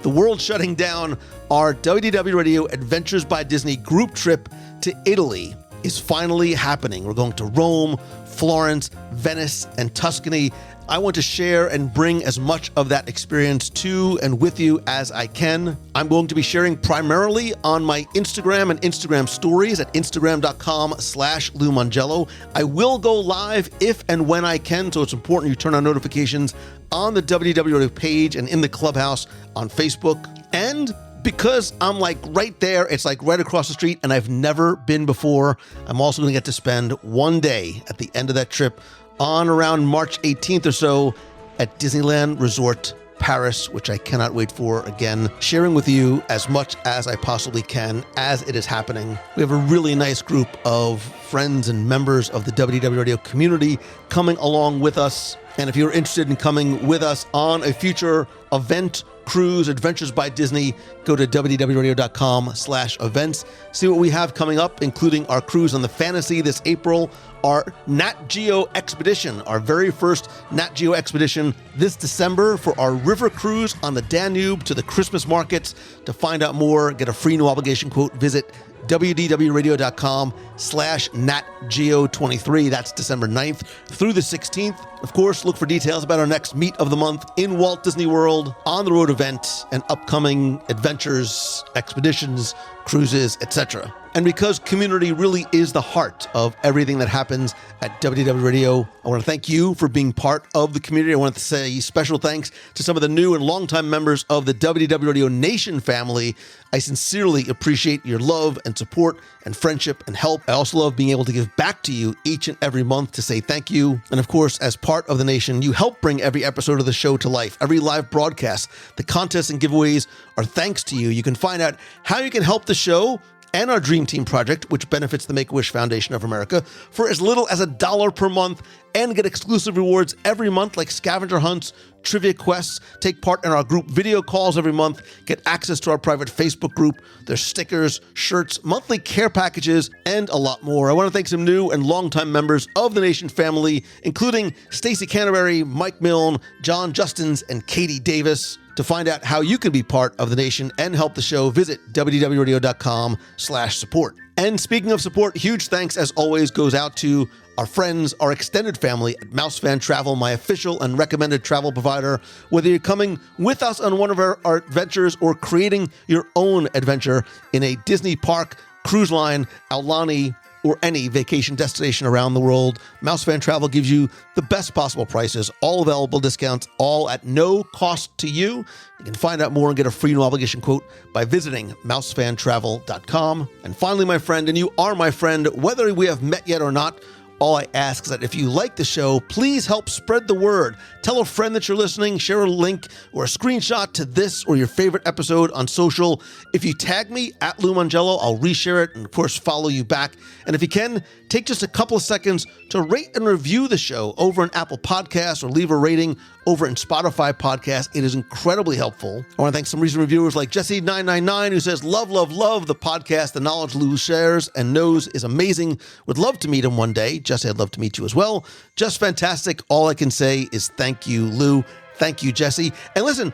the world shutting down, our WDW Radio Adventures by Disney group trip to Italy is finally happening. We're going to Rome, Florence, Venice, and Tuscany. I want to share and bring as much of that experience to and with you as I can. I'm going to be sharing primarily on my Instagram and Instagram stories at instagram.com/Lou Mongello. I will go live if and when I can, so it's important you turn on notifications on the WDW Radio page and in the clubhouse on Facebook. And because I'm like right there, it's like right across the street, and I've never been before, I'm also going to get to spend one day at the end of that trip on around March 18th or so at Disneyland Resort Paris, which I cannot wait for. Again, sharing with you as much as I possibly can as it is happening. We have a really nice group of friends and members of the WDW Radio community coming along with us. And if you're interested in coming with us on a future event, cruise, Adventures by Disney, go to www.radio.com/events. See what we have coming up, including our cruise on the Fantasy this April, our Nat Geo expedition, our very first Nat Geo expedition this December for our river cruise on the Danube to the Christmas markets. To find out more, get a free no obligation quote, visit wdwradio.com/NatGeo23. That's December 9th through the 16th. Of course, look for details about our next Meet of the Month in Walt Disney World, on the road event, and upcoming adventures, expeditions, cruises, etc. And because community really is the heart of everything that happens at WDW Radio, I want to thank you for being part of the community. I want to say special thanks to some of the new and longtime members of the WDW Radio Nation family. I sincerely appreciate your love and support and friendship and help. I also love being able to give back to you each and every month to say thank you. And of course, as part of the Nation, you help bring every episode of the show to life, every live broadcast. The contests and giveaways are thanks to you. You can find out how you can help the show and our Dream Team project, which benefits the Make-A-Wish Foundation of America, for as little as $1 per month, and get exclusive rewards every month like scavenger hunts, trivia quests, take part in our group video calls every month, get access to our private Facebook group, there's stickers, shirts, monthly care packages, and a lot more. I want to thank some new and longtime members of the Nation family, including Stacey Canterbury, Mike Milne, John Justins, and Katie Davis. To find out how you can be part of the Nation and help the show, visit wdwradio.com/support. And speaking of support, huge thanks as always goes out to our friends, our extended family at Mouse Fan Travel, my official and recommended travel provider. Whether you're coming with us on one of our adventures or creating your own adventure in a Disney park, cruise line, Aulani, or any vacation destination around the world, Mouse Fan Travel gives you the best possible prices, all available discounts, all at no cost to you. You can find out more and get a free no obligation quote by visiting mousefantravel.com. And finally, my friend, and you are my friend, whether we have met yet or not, all I ask is that if you like the show, please help spread the word. Tell a friend that you're listening, share a link or a screenshot to this or your favorite episode on social. If you tag me at Lou Mongello, I'll reshare it and, of course, follow you back. And if you can, take just a couple of seconds to rate and review the show over in Apple Podcasts or leave a rating over in Spotify Podcasts. It is incredibly helpful. I want to thank some recent reviewers like Jesse999, who says, love the podcast. The knowledge Lou shares and knows is amazing. Would love to meet him one day. Jesse, I'd love to meet you as well. Just fantastic. All I can say is thank you, Lou. Thank you, Jesse. And listen,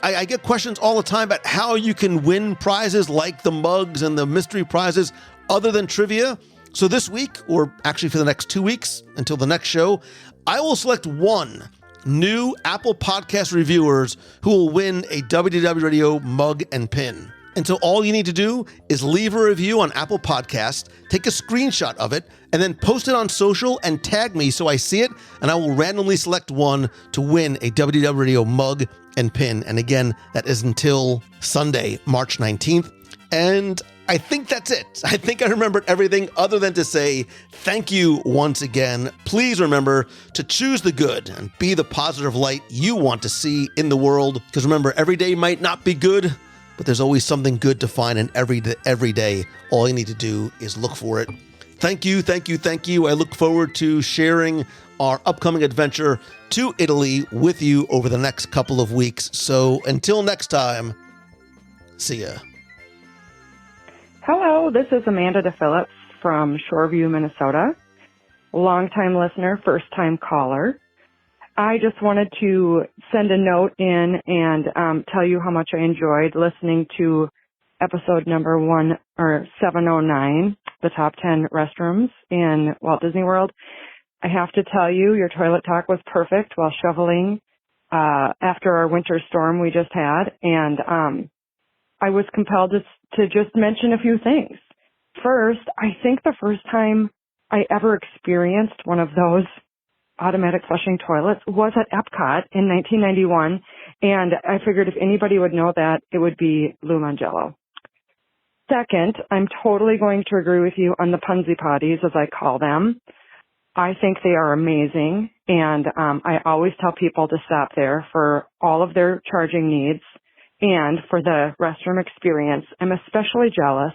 I get questions all the time about how you can win prizes like the mugs and the mystery prizes other than trivia. So this week, or actually for the next 2 weeks until the next show, I will select one new Apple Podcast reviewers who will win a WDW Radio mug and pin. And so all you need to do is leave a review on Apple Podcasts, take a screenshot of it, and then post it on social and tag me so I see it, and I will randomly select one to win a WDW Radio mug and pin. And again, that is until Sunday, March 19th. And I think that's it. I think I remembered everything other than to say thank you once again. Please remember to choose the good and be the positive light you want to see in the world. Because remember, every day might not be good, but there's always something good to find in every day. All you need to do is look for it. Thank you, thank you, thank you. I look forward to sharing our upcoming adventure to Italy with you over the next couple of weeks. So until next time, see ya. Hello, this is Amanda DePhillips from Shoreview, Minnesota. Longtime listener, first-time caller. I just wanted to send a note in and tell you how much I enjoyed listening to episode number 709 the top 10 restrooms in Walt Disney World. I have to tell you, your toilet talk was perfect while shoveling after our winter storm we just had. And I was compelled to just mention a few things. First, I think the first time I ever experienced one of those automatic flushing toilets was at Epcot in 1991. And I figured if anybody would know that, it would be Lou Mangello. Second, I'm totally going to agree with you on the punsy potties, as I call them. I think they are amazing, and I always tell people to stop there for all of their charging needs and for the restroom experience. I'm especially jealous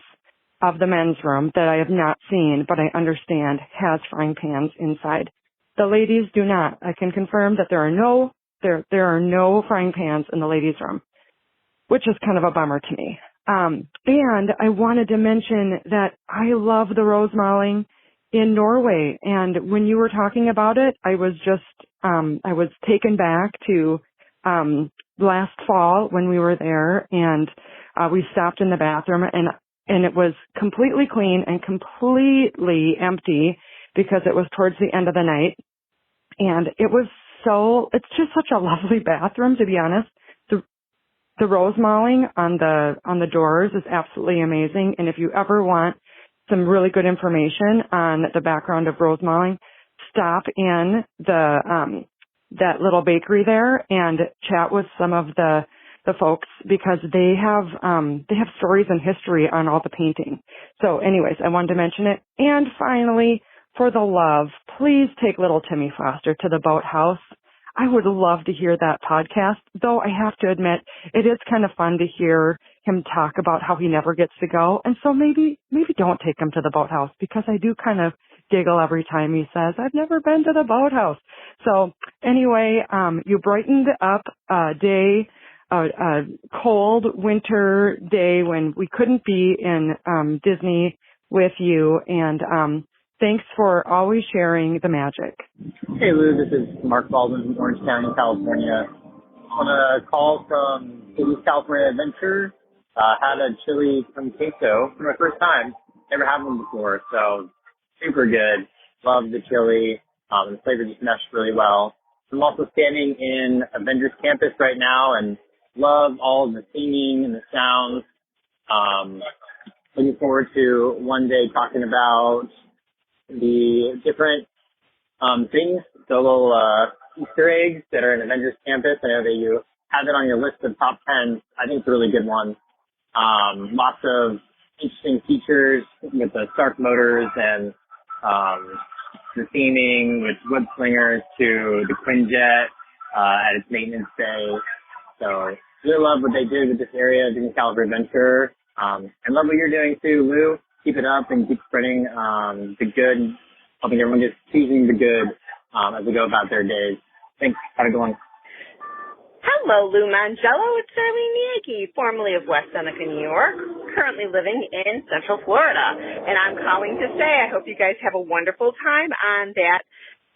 of the men's room that I have not seen, but I understand has frying pans inside. The ladies do not. I can confirm that there are no frying pans in the ladies' room, which is kind of a bummer to me. And I wanted to mention that I love the Rosemalling in Norway. And when you were talking about it, I was taken back to, last fall when we were there, and, we stopped in the bathroom and it was completely clean and completely empty because it was towards the end of the night. And it's just such a lovely bathroom, to be honest. The Rosemalling on the doors is absolutely amazing. And if you ever want some really good information on the background of Rosemalling, stop in that little bakery there and chat with some of the folks, because they have stories and history on all the painting. So anyways, I wanted to mention it. And finally, for the love, please take little Timmy Foster to the boathouse. I would love to hear that podcast, though I have to admit it is kind of fun to hear him talk about how he never gets to go. And so maybe don't take him to the boathouse, because I do kind of giggle every time he says, I've never been to the boathouse. So anyway, you brightened up a cold winter day when we couldn't be in Disney with you. And thanks for always sharing the magic. Hey, Lou, this is Mark Baldwin from Orange County, California. On a call from Disney's California Adventure, had a chili con queso for my first time. Never had one before, so super good. Love the chili. The flavor just meshed really well. I'm also standing in Avengers Campus right now and love all of the singing and the sounds. Looking forward to one day talking about the different things, the little Easter eggs that are in Avengers Campus. I know that you have it on your list of top 10. I think it's a really good one. Lots of interesting features with the Stark motors and the theming with web slingers to the Quinjet at its maintenance bay. So really love what they did with this area of Disney California Adventure. And love what you're doing too, Lou. Keep it up and keep spreading the good, helping everyone just choosing the good as they go about their days. Thanks. Have a good one. Hello, Lou Mangello. It's Darlene Nagy, formerly of West Seneca, New York, currently living in Central Florida. And I'm calling to say I hope you guys have a wonderful time on that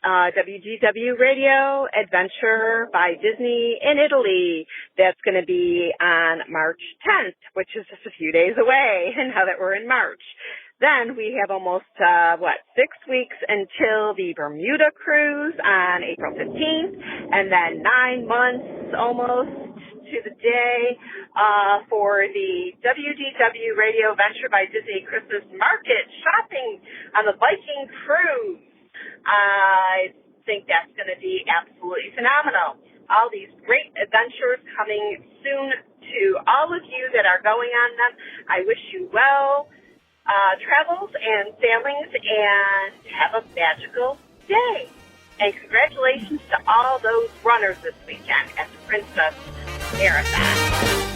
WDW Radio Adventure by Disney in Italy. That's going to be on March 10th, which is just a few days away, and now that we're in March. Then we have almost, 6 weeks until the Bermuda cruise on April 15th, and then 9 months almost to the day for the WDW Radio Adventure by Disney Christmas Market shopping on the Viking cruise. I think that's going to be absolutely phenomenal. All these great adventures coming soon to all of you that are going on them. I wish you well travels and sailings, and have a magical day. And congratulations to all those runners this weekend at the Princess Marathon.